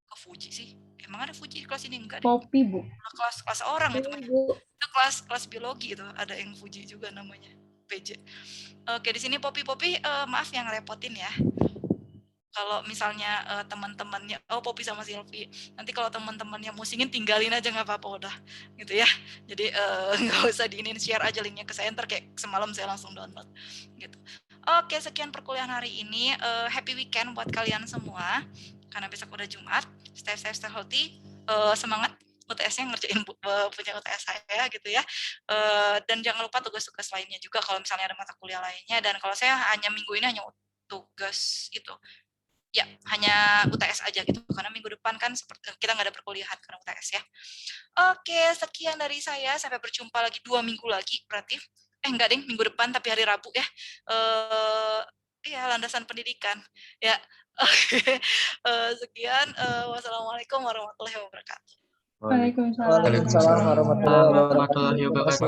Kok Fuji sih? Emang ada Fuji di kelas ini? Enggak deh.
Poppy, Bu.
Kelas orang itu mah. Itu kelas biologi itu ada yang Fuji juga namanya PJ. Oke, di sini Poppy maaf yang ngerepotin ya. Kalau misalnya teman-temannya, Poppy sama Silvi, nanti kalau teman-temannya musingin tinggalin aja nggak apa-apa udah, gitu ya. Jadi nggak usah diinin, share aja linknya ke saya, ntar kayak semalam saya langsung download, gitu. Oke, sekian perkuliahan hari ini. Happy weekend buat kalian semua, karena besok udah Jumat. Stay safe, stay healthy. Semangat UTS-nya ngerjain punya UTS saya gitu ya. Dan jangan lupa tugas-tugas lainnya juga kalau misalnya ada mata kuliah lainnya. Dan kalau saya hanya minggu ini hanya tugas itu. Ya, hanya UTS aja gitu, karena minggu depan kan kita nggak ada perkuliahan karena UTS ya. Oke, sekian dari saya, sampai berjumpa lagi 2 minggu lagi berarti. Enggak deh, minggu depan tapi hari Rabu ya. Iya, landasan pendidikan. Ya, oke. Sekian, wassalamualaikum warahmatullahi wabarakatuh.
Waalaikumsalam
Waalaikumsalam warahmatullahi wabarakatuh.
Warahmatullahi wabarakatuh.